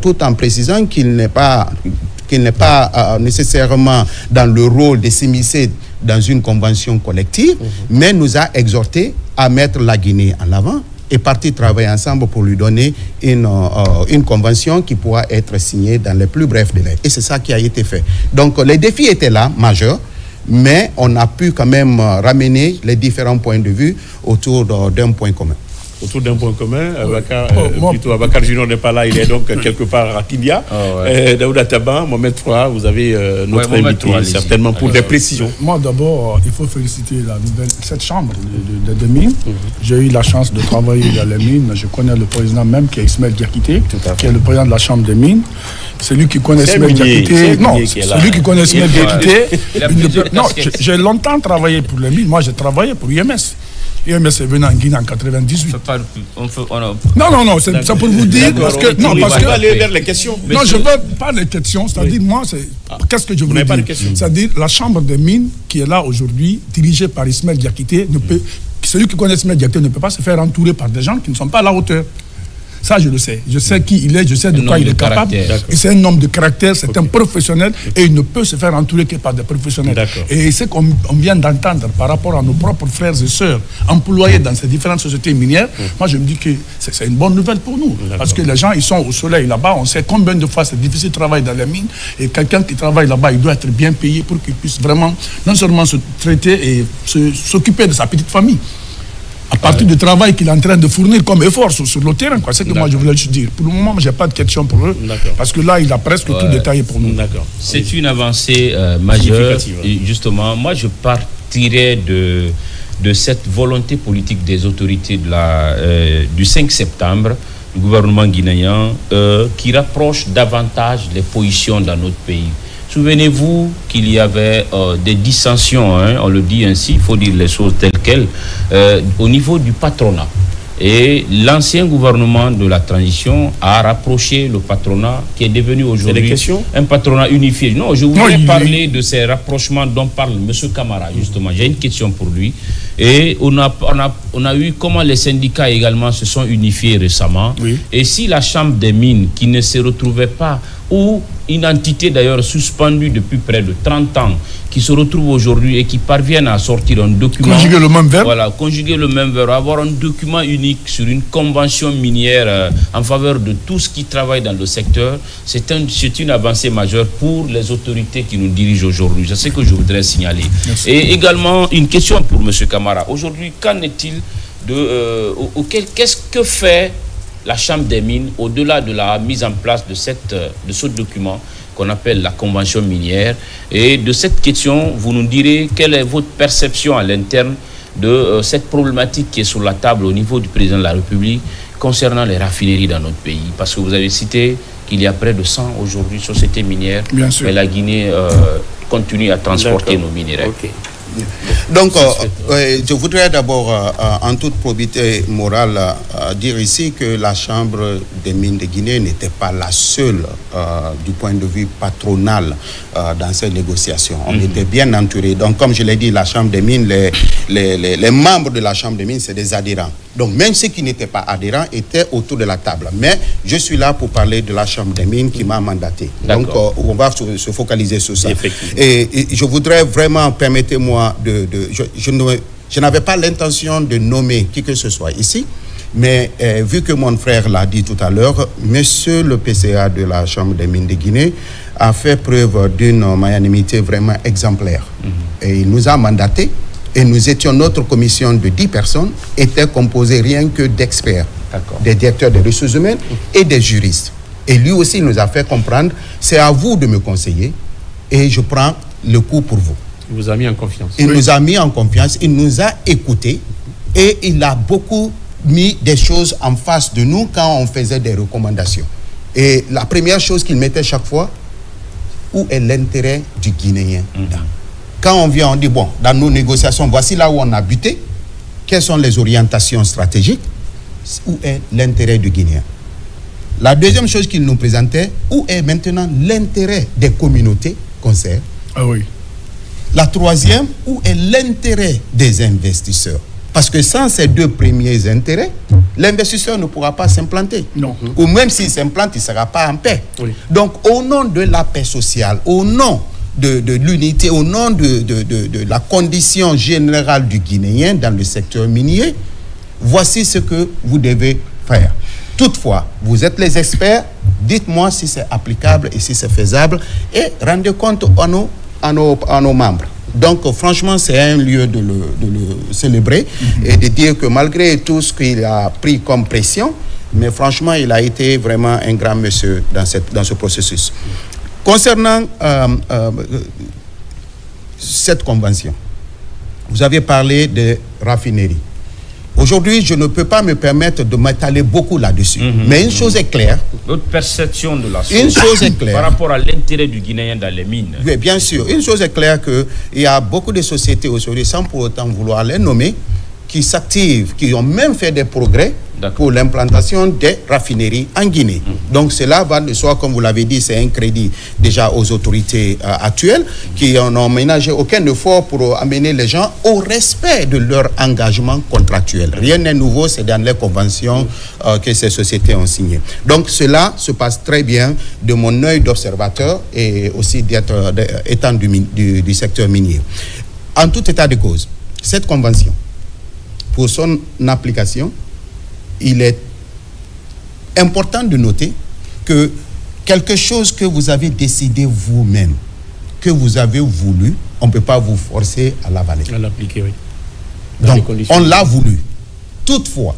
tout en précisant qu'il n'est pas nécessairement dans le rôle de s'immiscer dans une convention collective, mais nous a exhorté à mettre la Guinée en avant et partir travailler ensemble pour lui donner une convention qui pourra être signée dans les plus brefs délais. Et c'est ça qui a été fait. Donc les défis étaient là, majeurs, mais on a pu quand même ramener les différents points de vue autour d'un point commun. Autour d'un point commun, Abakar Junior n'est pas là, il est donc quelque part à Kindia. Daouda Taban, Mohamed Froa, vous avez notre invité, certainement pour des précisions. Moi d'abord, il faut féliciter cette chambre de 2000. J'ai eu la chance de travailler dans les mines. Je connais le président même qui est Ismaël Diakité, qui est le président de la chambre des mines. Celui qui connaît Ismaël Diakité, celui qui connaît Ismaël Diakité, non, j'ai longtemps travaillé pour les mines. Moi, j'ai travaillé pour IMS. IMS est venu en Guinée en 98. Non, c'est pour vous dire. Parce que, non, parce que. aller vers les questions. Non, je ne veux pas les questions. C'est-à-dire, moi, qu'est-ce que je voulais dire? C'est-à-dire, la Chambre des mines qui est là aujourd'hui, dirigée par Ismaël Diakité, celui qui connaît Ismaël Diakité ne peut pas se faire entourer par des gens qui ne sont pas à la hauteur. Ça, je le sais. Je sais qui il est, je sais de quoi il est capable. C'est un homme de caractère, c'est un professionnel et il ne peut se faire entourer que par des professionnels. Et ce qu'on vient d'entendre par rapport à nos propres frères et sœurs employés dans ces différentes sociétés minières, moi je me dis que c'est une bonne nouvelle pour nous. Parce que les gens, ils sont au soleil là-bas, on sait combien de fois c'est difficile de travailler dans les mines et quelqu'un qui travaille là-bas, il doit être bien payé pour qu'il puisse vraiment non seulement se traiter et s'occuper de sa petite famille. À partir du travail qu'il est en train de fournir comme effort sur le terrain, quoi. C'est que moi je voulais juste dire. Pour le moment, je n'ai pas de questions pour eux, parce que là, il a presque tout détaillé pour nous. C'est une avancée majeure. Justement, moi je partirais de cette volonté politique des autorités du 5 septembre, du gouvernement guinéen, qui rapproche davantage les positions dans notre pays. Souvenez-vous qu'il y avait des dissensions, on le dit ainsi, il faut dire les choses telles quelles, au niveau du patronat. Et l'ancien gouvernement de la transition a rapproché le patronat qui est devenu aujourd'hui un patronat unifié. Non, je voudrais parler de ces rapprochements dont parle M. Camara, justement. J'ai une question pour lui. Et on a eu comment les syndicats également se sont unifiés récemment. Et si la Chambre des mines, qui ne se retrouvait pas, ou une entité d'ailleurs suspendue depuis près de 30 ans, qui se retrouve aujourd'hui et qui parviennent à sortir un document. Conjuguer le même verbe. Voilà, conjuguer le même verbe, avoir un document unique sur une convention minière en faveur de tous qui travaillent dans le secteur, c'est une avancée majeure pour les autorités qui nous dirigent aujourd'hui. C'est ce que je voudrais signaler. Merci. Et également, une question pour M. Camara. Aujourd'hui, qu'en est-il qu'est-ce que fait la Chambre des mines au-delà de la mise en place de ce document qu'on appelle la convention minière? Et de cette question, vous nous direz quelle est votre perception à l'interne de cette problématique qui est sur la table au niveau du président de la République concernant les raffineries dans notre pays. Parce que vous avez cité qu'il y a près de 100 aujourd'hui sociétés minières, mais la Guinée continue à transporter nos minerais. Okay. Donc, je voudrais d'abord, en toute probité morale, dire ici que la Chambre des mines de Guinée n'était pas la seule, du point de vue patronal, dans ces négociations. On était bien entouré. Donc, comme je l'ai dit, la Chambre des mines, les membres de la Chambre des mines, c'est des adhérents. Donc, même ceux qui n'étaient pas adhérents étaient autour de la table. Mais je suis là pour parler de la Chambre des mines qui m'a mandaté. Donc, on va se focaliser sur ça. Et je voudrais vraiment, permettez-moi, je n'avais pas l'intention de nommer qui que ce soit ici, mais vu que mon frère l'a dit tout à l'heure, monsieur le PCA de la Chambre des mines de Guinée a fait preuve d'une magnanimité vraiment exemplaire. Et il nous a mandatés. Et nous étions, notre commission de 10 personnes était composée rien que d'experts, des directeurs des ressources humaines et des juristes. Et lui aussi nous a fait comprendre, c'est à vous de me conseiller et je prends le coup pour vous. Il vous a mis en confiance. Il nous a mis en confiance, il nous a écoutés et il a beaucoup mis des choses en face de nous quand on faisait des recommandations. Et la première chose qu'il mettait chaque fois, où est l'intérêt du Guinéen Quand on vient, on dit, bon, dans nos négociations, voici là où on a buté. Quelles sont les orientations stratégiques? Où est l'intérêt du Guinéen? La deuxième chose qu'il nous présentait, où est maintenant l'intérêt des communautés qu'on sert? Ah oui. La troisième, où est l'intérêt des investisseurs? Parce que sans ces deux premiers intérêts, l'investisseur ne pourra pas s'implanter. Non. Ou même s'il s'implante, il ne sera pas en paix. Oui. Donc, au nom de la paix sociale, au nom de l'unité, au nom de la condition générale du Guinéen dans le secteur minier, voici ce que vous devez faire. Toutefois, vous êtes les experts, dites-moi si c'est applicable et si c'est faisable et rendez compte à nos membres. Donc, franchement, c'est un lieu de le célébrer et de dire que malgré tout ce qu'il a pris comme pression, mais franchement, il a été vraiment un grand monsieur dans ce processus. Concernant cette convention, vous avez parlé de raffinerie. Aujourd'hui, je ne peux pas me permettre de m'étaler beaucoup là-dessus. Mais une chose est claire. Votre perception de la chose. Une chose est claire. Par rapport à l'intérêt du Guinéen dans les mines. Oui, bien sûr. Une chose est claire qu'il y a beaucoup de sociétés aujourd'hui, sans pour autant vouloir les nommer, qui s'activent, qui ont même fait des progrès pour l'implantation des raffineries en Guinée. Donc cela va de soi, comme vous l'avez dit, c'est un crédit déjà aux autorités actuelles qui n'ont ménagé aucun effort pour amener les gens au respect de leur engagement contractuel. Rien n'est nouveau, c'est dans les conventions que ces sociétés ont signées. Donc cela se passe très bien de mon œil d'observateur et aussi étant du secteur minier. En tout état de cause, cette convention, pour son application, il est important de noter que quelque chose que vous avez décidé vous-même, que vous avez voulu, on ne peut pas vous forcer à l'avaler. À l'appliquer, oui. Donc, on l'a voulu. Toutefois,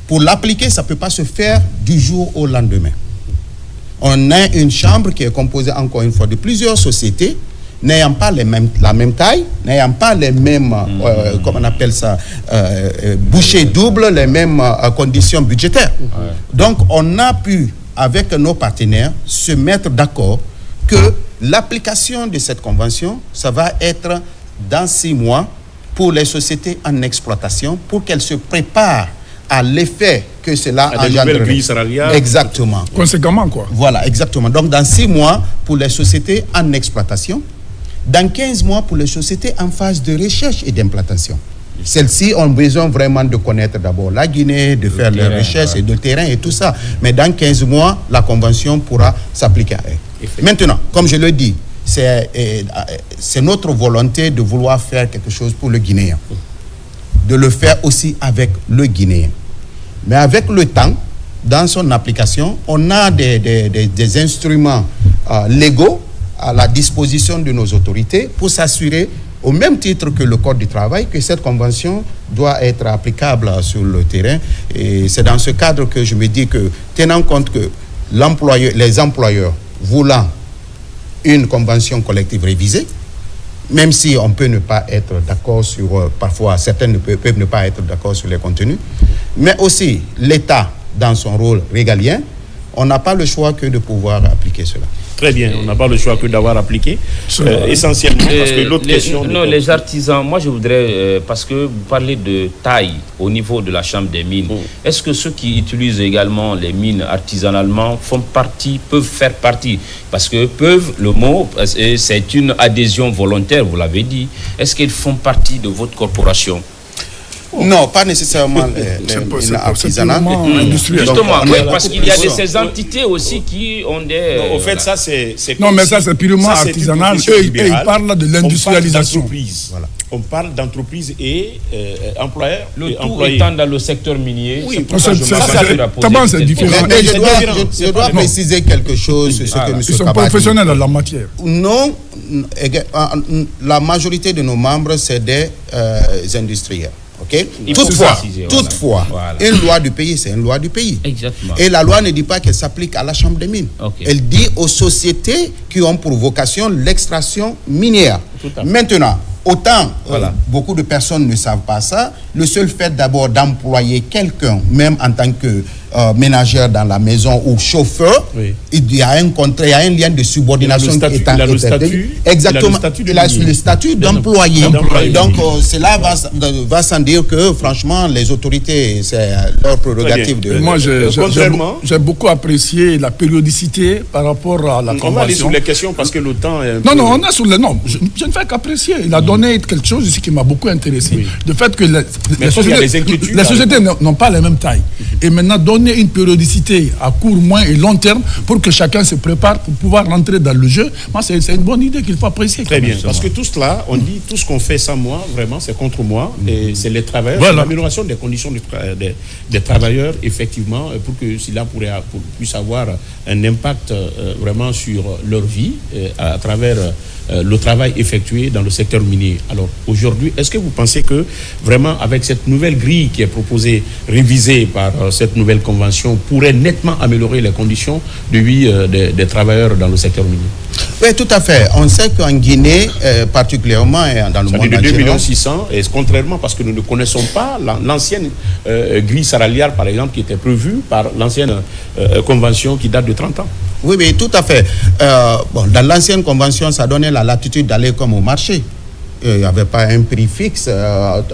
pour l'appliquer, ça ne peut pas se faire du jour au lendemain. On a une chambre qui est composée, encore une fois, de plusieurs sociétés, n'ayant pas la même taille, n'ayant pas les mêmes, comment on appelle ça, bouchées doubles, les mêmes conditions budgétaires. Donc, on a pu, avec nos partenaires, se mettre d'accord que l'application de cette convention, ça va être dans 6 mois pour les sociétés en exploitation, pour qu'elles se préparent à l'effet que cela engendrerait. Exactement. Conséquemment, quoi. Voilà, exactement. Donc, dans 6 mois pour les sociétés en exploitation, dans 15 mois pour les sociétés en phase de recherche et d'implantation. Celles-ci ont besoin vraiment de connaître d'abord la Guinée, de faire leurs recherches et de terrain et tout ça. Mais dans 15 mois, la convention pourra s'appliquer à elles. Maintenant, comme je le dis, c'est notre volonté de vouloir faire quelque chose pour le Guinéen, de le faire aussi avec le Guinéen. Mais avec le temps, dans son application, on a des instruments légaux à la disposition de nos autorités pour s'assurer, au même titre que le Code du travail, que cette convention doit être applicable sur le terrain. Et c'est dans ce cadre que je me dis que, tenant compte que les employeurs voulant une convention collective révisée, même si on peut ne pas être d'accord sur, parfois certains peuvent ne pas être d'accord sur les contenus, mais aussi l'État dans son rôle régalien, on n'a pas le choix que de pouvoir appliquer cela. Très bien, on n'a pas le choix que d'avoir appliqué essentiellement, parce que l'autre question... Non, les artisans, moi je voudrais, parce que vous parlez de taille au niveau de la Chambre des mines, est-ce que ceux qui utilisent également les mines artisanalement peuvent faire partie, parce que peuvent, le mot, c'est une adhésion volontaire, vous l'avez dit, est-ce qu'ils font partie de votre corporation? Non, pas nécessairement les artisanat. Justement, parce qu'il y a ces entités aussi qui ont des... Non, au fait, ça c'est... Non, mais ça c'est purement artisanal. Ils parlent de l'industrialisation. Voilà. On parle d'entreprise et employeurs. Le tout étant dans le secteur minier. Oui, c'est différent. Mais je dois préciser quelque chose sur ce que M. Kabadi. Ils sont professionnels dans la matière. Non, la majorité de nos membres, c'est des industriels. Okay? Toutefois, voilà. Une loi du pays, c'est une loi du pays. Exactement. Et la loi ne dit pas qu'elle s'applique à la Chambre des mines. Okay. Elle dit aux sociétés qui ont pour vocation l'extraction minière. Maintenant, autant beaucoup de personnes ne savent pas ça, le seul fait d'abord d'employer quelqu'un, même en tant que ménagère dans la maison ou chauffeur, il y a un contrat, il y a un lien de subordination qui est établi. Exactement, il a le statut d'employé. Donc cela va sans dire que franchement les autorités, c'est leur prérogative de... Moi j'ai beaucoup apprécié la périodicité par rapport à la convention. On va aller sur les questions parce que le temps est Non, on est sur les... Non, je ne fais qu'apprécier. Il a donné quelque chose ici qui m'a beaucoup intéressé. Le fait que les sociétés n'ont pas la même taille. Et maintenant, donner une périodicité à court, moyen et long terme pour que chacun se prépare pour pouvoir rentrer dans le jeu, moi, c'est une bonne idée qu'il faut apprécier. Très bien, parce que tout cela, on dit, tout ce qu'on fait sans moi, vraiment, c'est contre moi. Et c'est les travailleurs, c'est l'amélioration des conditions des travailleurs, effectivement, pour que cela puisse avoir un impact vraiment sur leur vie à travers le travail effectué dans le secteur minier. Alors aujourd'hui, est-ce que vous pensez que vraiment avec cette nouvelle grille qui est proposée, révisée par cette nouvelle convention, pourrait nettement améliorer les conditions de vie des travailleurs dans le secteur minier? Oui, tout à fait. On sait qu'en Guinée, particulièrement et dans le monde entier... 2 600 000, et contrairement, parce que nous ne connaissons pas l'ancienne grille salariale, par exemple, qui était prévue par l'ancienne convention qui date de 30 ans. Oui, tout à fait. Dans l'ancienne convention, ça donnait la latitude d'aller comme au marché. Il n'y avait pas un prix fixe.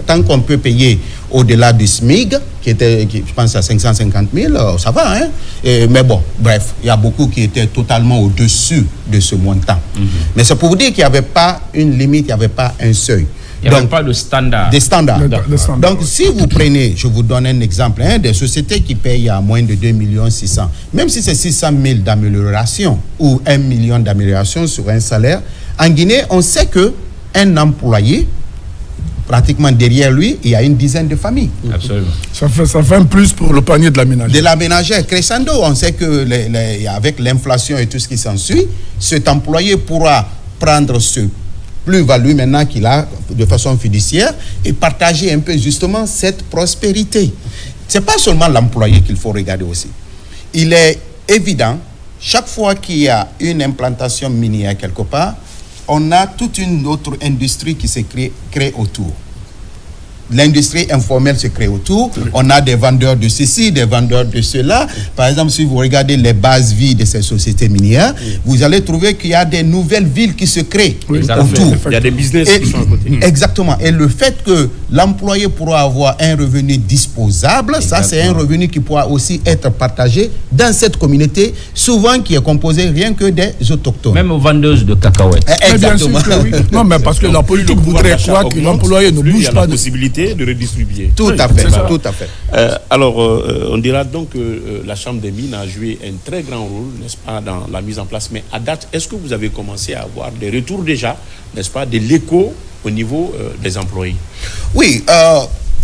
Tant qu'on peut payer au-delà du SMIG, je pense à 550 000, ça va. Hein? Mais bon, bref, il y a beaucoup qui étaient totalement au-dessus de ce montant. Mais c'est pour vous dire qu'il n'y avait pas une limite, il n'y avait pas un seuil. Il n'y avait pas de standard. Des standards. Donc, si vous prenez, je vous donne un exemple, des sociétés qui payent à moins de 2 600 000, même si c'est 600 000 d'amélioration ou 1 million d'amélioration sur un salaire, en Guinée, on sait qu'un employé, pratiquement derrière lui, il y a une dizaine de familles. Absolument. Ça fait un plus pour le panier de la ménagère. De la ménagère. Crescendo, on sait que avec l'inflation et tout ce qui s'ensuit, cet employé pourra prendre ce plus-value maintenant qu'il a de façon fiduciaire et partager un peu justement cette prospérité. Ce n'est pas seulement l'employé qu'il faut regarder aussi. Il est évident, chaque fois qu'il y a une implantation minière quelque part, on a toute une autre industrie qui se crée autour. L'industrie informelle se crée autour. On a des vendeurs de ceci, des vendeurs de cela. Par exemple, si vous regardez les bases vies de ces sociétés minières, vous allez trouver qu'il y a des nouvelles villes qui se créent autour. Il y a des business qui sont à côté. Exactement. Et le fait que l'employé pourra avoir un revenu disposable. Exactement. Ça, c'est un revenu qui pourra aussi être partagé dans cette communauté, souvent qui est composée rien que des autochtones. Même aux vendeuses de cacahuètes. Exactement. Bien sûr que oui. Non, mais parce que la politique voudrait croire que l'employé ne bouge pas. La possibilité de redistribuer. Tout à fait, tout à fait. Alors, on dira donc que la Chambre des mines a joué un très grand rôle, n'est-ce pas, dans la mise en place. Mais à date, est-ce que vous avez commencé à avoir des retours déjà, n'est-ce pas, de l'écho au niveau des employés? Oui.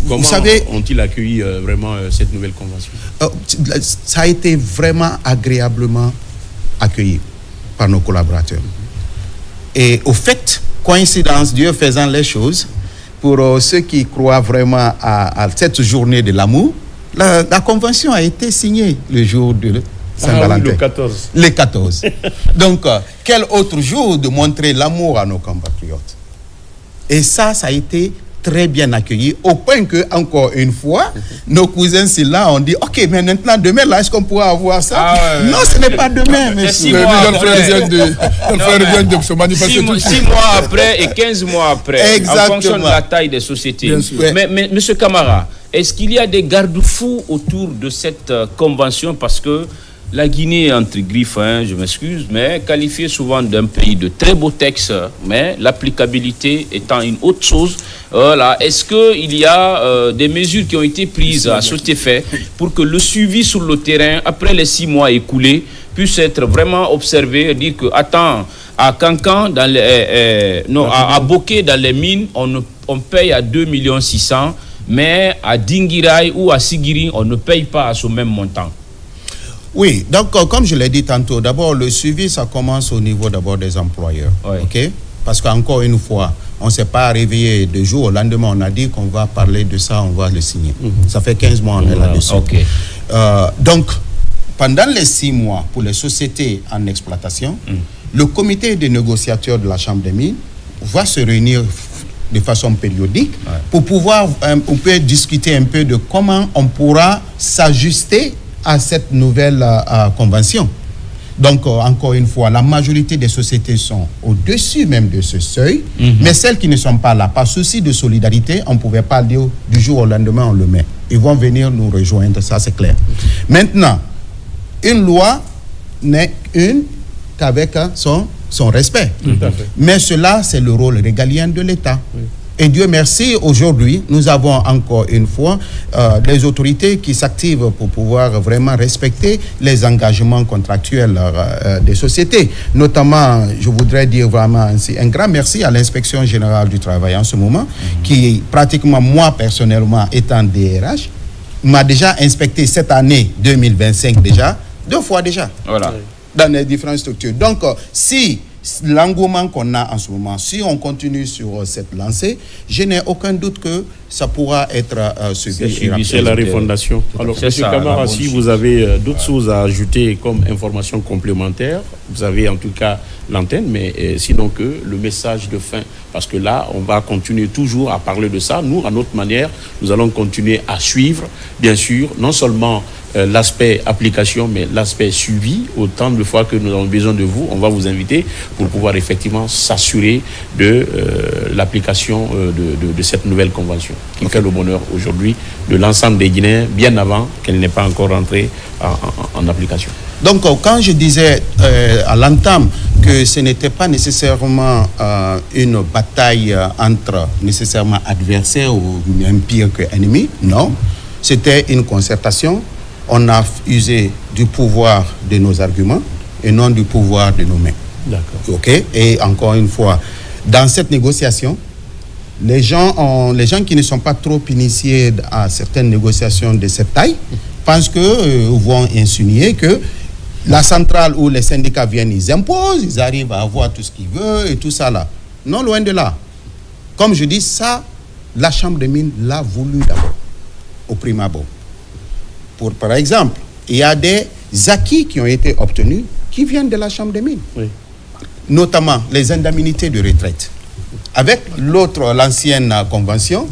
Comment vous savez, ont-ils accueilli vraiment cette nouvelle convention? Ça a été vraiment agréablement accueilli par nos collaborateurs. Et au fait, coïncidence, Dieu faisant les choses, pour ceux qui croient vraiment à cette journée de l'amour, la convention a été signée le jour de Saint-Valentin. Oui, le 14. Le 14. Donc, quel autre jour de montrer l'amour à nos compatriotes? Et ça a été très bien accueilli, au point que, encore une fois, nos cousins là ont dit, ok, mais maintenant, demain, là, est-ce qu'on pourra avoir ça? Non, ce n'est pas demain, monsieur. Le frère vient de se manifester. 6 mois après et 15 mois après, exactement, en fonction de la taille des sociétés. Mais monsieur Camara, est-ce qu'il y a des garde-fous autour de cette convention? Parce que la Guinée, entre griffes, je m'excuse, mais qualifiée souvent d'un pays de très beaux textes, mais l'applicabilité étant une autre chose. Voilà. Est-ce qu'il y a des mesures qui ont été prises à cet effet pour que le suivi sur le terrain, après les 6 mois écoulés, puisse être vraiment observé et dire que, attends, à Cancan, à Boké, dans les mines, on paye à 2 600 000, mais à Dingirai ou à Sigiri, on ne paye pas à ce même montant. Oui, donc comme je l'ai dit tantôt, d'abord le suivi, ça commence au niveau d'abord des employeurs. Oui. Ok? Parce qu'encore une fois, on ne s'est pas réveillé de jour au lendemain, on a dit qu'on va parler de ça, on va le signer. Ça fait 15 mois, on est là-dessus. Okay. Donc, pendant les 6 mois, pour les sociétés en exploitation, le comité des négociateurs de la Chambre des mines va se réunir de façon périodique pour pouvoir on peut discuter un peu de comment on pourra s'ajuster à cette nouvelle convention. Donc, encore une fois, la majorité des sociétés sont au-dessus même de ce seuil, mais celles qui ne sont pas là, par souci de solidarité, on ne pouvait pas dire du jour au lendemain, on le met. Ils vont venir nous rejoindre, ça c'est clair. Maintenant, une loi n'est une qu'avec son respect. Mais cela, c'est le rôle régalien de l'État. Oui. Et Dieu merci, aujourd'hui, nous avons encore une fois des autorités qui s'activent pour pouvoir vraiment respecter les engagements contractuels des sociétés. Notamment, je voudrais dire vraiment un grand merci à l'Inspection Générale du Travail en ce moment, qui pratiquement, moi personnellement, étant DRH, m'a déjà inspecté cette année 2025 déjà, 2 fois déjà, dans les différentes structures. Donc, si l'engouement qu'on a en ce moment, si on continue sur cette lancée, je n'ai aucun doute que ça pourra être suivi. C'est la refondation. Alors, M. Camara, si vous avez d'autres choses à ajouter comme information complémentaire, vous avez en tout cas l'antenne, mais sinon que le message de fin, parce que là, on va continuer toujours à parler de ça. Nous, à notre manière, nous allons continuer à suivre, bien sûr, non seulement l'aspect application, mais l'aspect suivi. Autant de fois que nous avons besoin de vous, on va vous inviter pour pouvoir effectivement s'assurer de l'application de cette nouvelle convention qui fait le bonheur aujourd'hui de l'ensemble des Guinéens, bien avant qu'elle n'ait pas encore rentré en application. Donc, quand je disais à l'entame que ce n'était pas nécessairement une bataille entre nécessairement adversaires ou même pire que ennemis, non, c'était une concertation. On a usé du pouvoir de nos arguments et non du pouvoir de nos mains. D'accord. OK? Et encore une fois, dans cette négociation, les gens qui ne sont pas trop initiés à certaines négociations de cette taille pensent que vont insinuer que la centrale où les syndicats viennent, ils imposent, ils arrivent à avoir tout ce qu'ils veulent et tout ça là. Non, loin de là. Comme je dis, ça, la Chambre des mines l'a voulu d'abord, au prime abord. Par exemple, il y a des acquis qui ont été obtenus qui viennent de la Chambre des mines. Oui. Notamment les indemnités de retraite. Avec l'ancienne convention,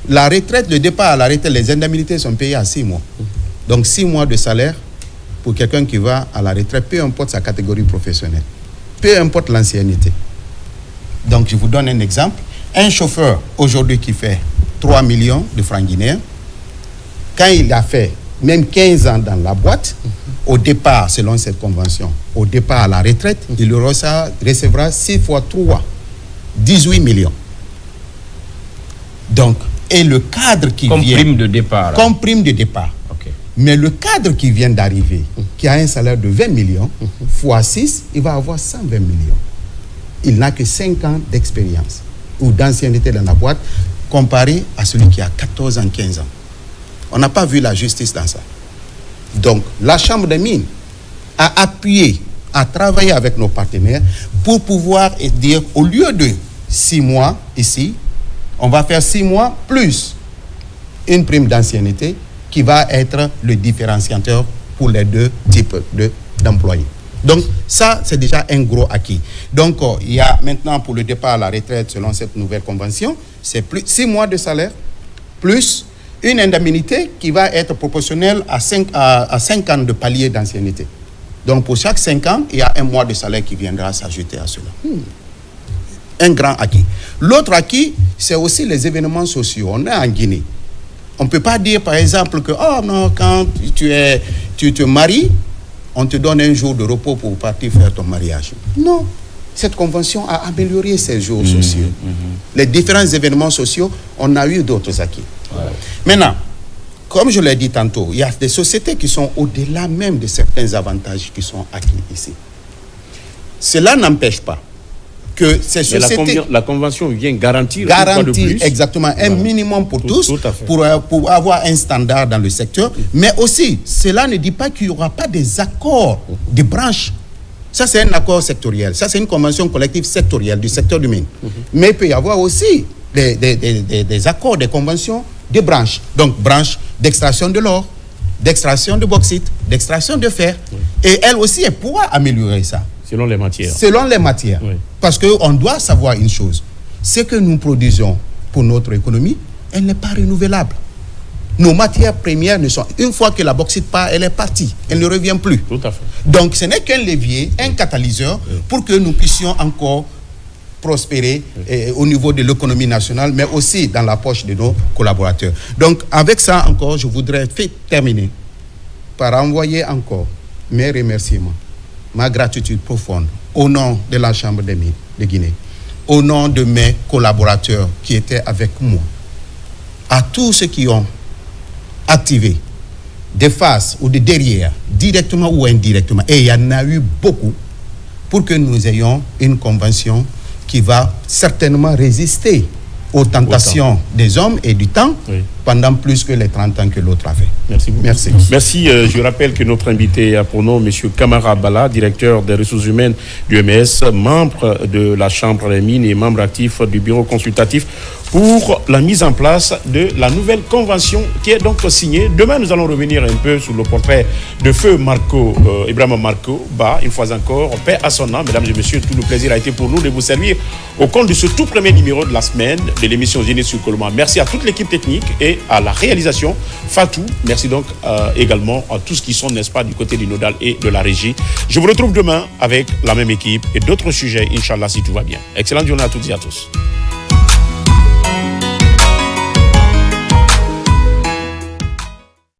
la retraite, le départ à la retraite, les indemnités sont payées à 6 mois. Donc 6 mois de salaire pour quelqu'un qui va à la retraite, peu importe sa catégorie professionnelle, peu importe l'ancienneté. Donc je vous donne un exemple. Un chauffeur aujourd'hui qui fait 3 millions de francs guinéens. Quand il a fait même 15 ans dans la boîte, au départ, selon cette convention, au départ à la retraite, il recevra 6 fois 3, 18 millions. Donc, et le cadre qui comme vient... prime de départ. Comme prime de départ. Okay. Mais le cadre qui vient d'arriver, qui a un salaire de 20 millions, fois 6, il va avoir 120 millions. Il n'a que 5 ans d'expérience ou d'ancienneté dans la boîte, comparé à celui qui a 14 ans, 15 ans. On n'a pas vu la justice dans ça. Donc, la Chambre des mines a appuyé, a travaillé avec nos partenaires pour pouvoir dire, au lieu de 6 mois ici, on va faire 6 mois plus une prime d'ancienneté qui va être le différenciateur pour les deux types d'employés. Donc, ça, c'est déjà un gros acquis. Donc, il y a maintenant pour le départ à la retraite, selon cette nouvelle convention, c'est plus 6 mois de salaire, plus une indemnité qui va être proportionnelle à 5 ans de palier d'ancienneté. Donc, pour chaque 5 ans, il y a 1 mois de salaire qui viendra s'ajouter à cela. Un grand acquis. L'autre acquis, c'est aussi les événements sociaux. On est en Guinée. On ne peut pas dire, par exemple, que oh non, quand tu te maries, on te donne un jour de repos pour partir faire ton mariage. Non. Cette convention a amélioré ces jours sociaux. Les différents événements sociaux, on a eu d'autres acquis. Ouais. Maintenant, comme je l'ai dit tantôt, il y a des sociétés qui sont au-delà même de certains avantages qui sont acquis ici. Cela n'empêche pas que ces sociétés... La convention vient garantir exactement un minimum pour tous, pour avoir un standard dans le secteur. Mais aussi, cela ne dit pas qu'il n'y aura pas des accords de branches. Ça, c'est un accord sectoriel. Ça, c'est une convention collective sectorielle du secteur du mine. Mais il peut y avoir aussi des accords, des conventions de branches. Donc, branches d'extraction de l'or, d'extraction de bauxite, d'extraction de fer. Et elle aussi, elle pourra améliorer ça. Selon les matières. Selon les matières. Oui. Parce qu'on doit savoir une chose. Ce que nous produisons pour notre économie, elle n'est pas renouvelable. Nos matières premières ne sont... Une fois que la bauxite part, elle est partie. Elle ne revient plus. Tout à fait. Donc, ce n'est qu'un levier, un catalyseur pour que nous puissions encore prospérer au niveau de l'économie nationale, mais aussi dans la poche de nos collaborateurs. Donc, avec ça encore, je voudrais terminer par envoyer encore mes remerciements, ma gratitude profonde au nom de la Chambre des mines de Guinée, au nom de mes collaborateurs qui étaient avec moi, à tous ceux qui ont activé de face ou de derrière, directement ou indirectement, et il y en a eu beaucoup, pour que nous ayons une convention qui va certainement résister aux tentations des hommes et du temps pendant plus que les 30 ans que l'autre a fait. Merci beaucoup. Merci. Je rappelle que notre invité a pour nom M. Kamara Bala, directeur des ressources humaines du MES, membre de la Chambre des mines et membre actif du bureau consultatif pour la mise en place de la nouvelle convention qui est donc signée. Demain, nous allons revenir un peu sur le portrait de feu Ibrahima Marco Ba, une fois encore, paix à son âme. Mesdames et messieurs, tout le plaisir a été pour nous de vous servir au compte de ce tout premier numéro de la semaine de l'émission Génie sur Colomba. Merci à toute l'équipe technique et à la réalisation. Fatou, merci donc également à tous qui sont, n'est-ce pas, du côté du nodal et de la régie. Je vous retrouve demain avec la même équipe et d'autres sujets, Inch'Allah, si tout va bien. Excellente journée à toutes et à tous.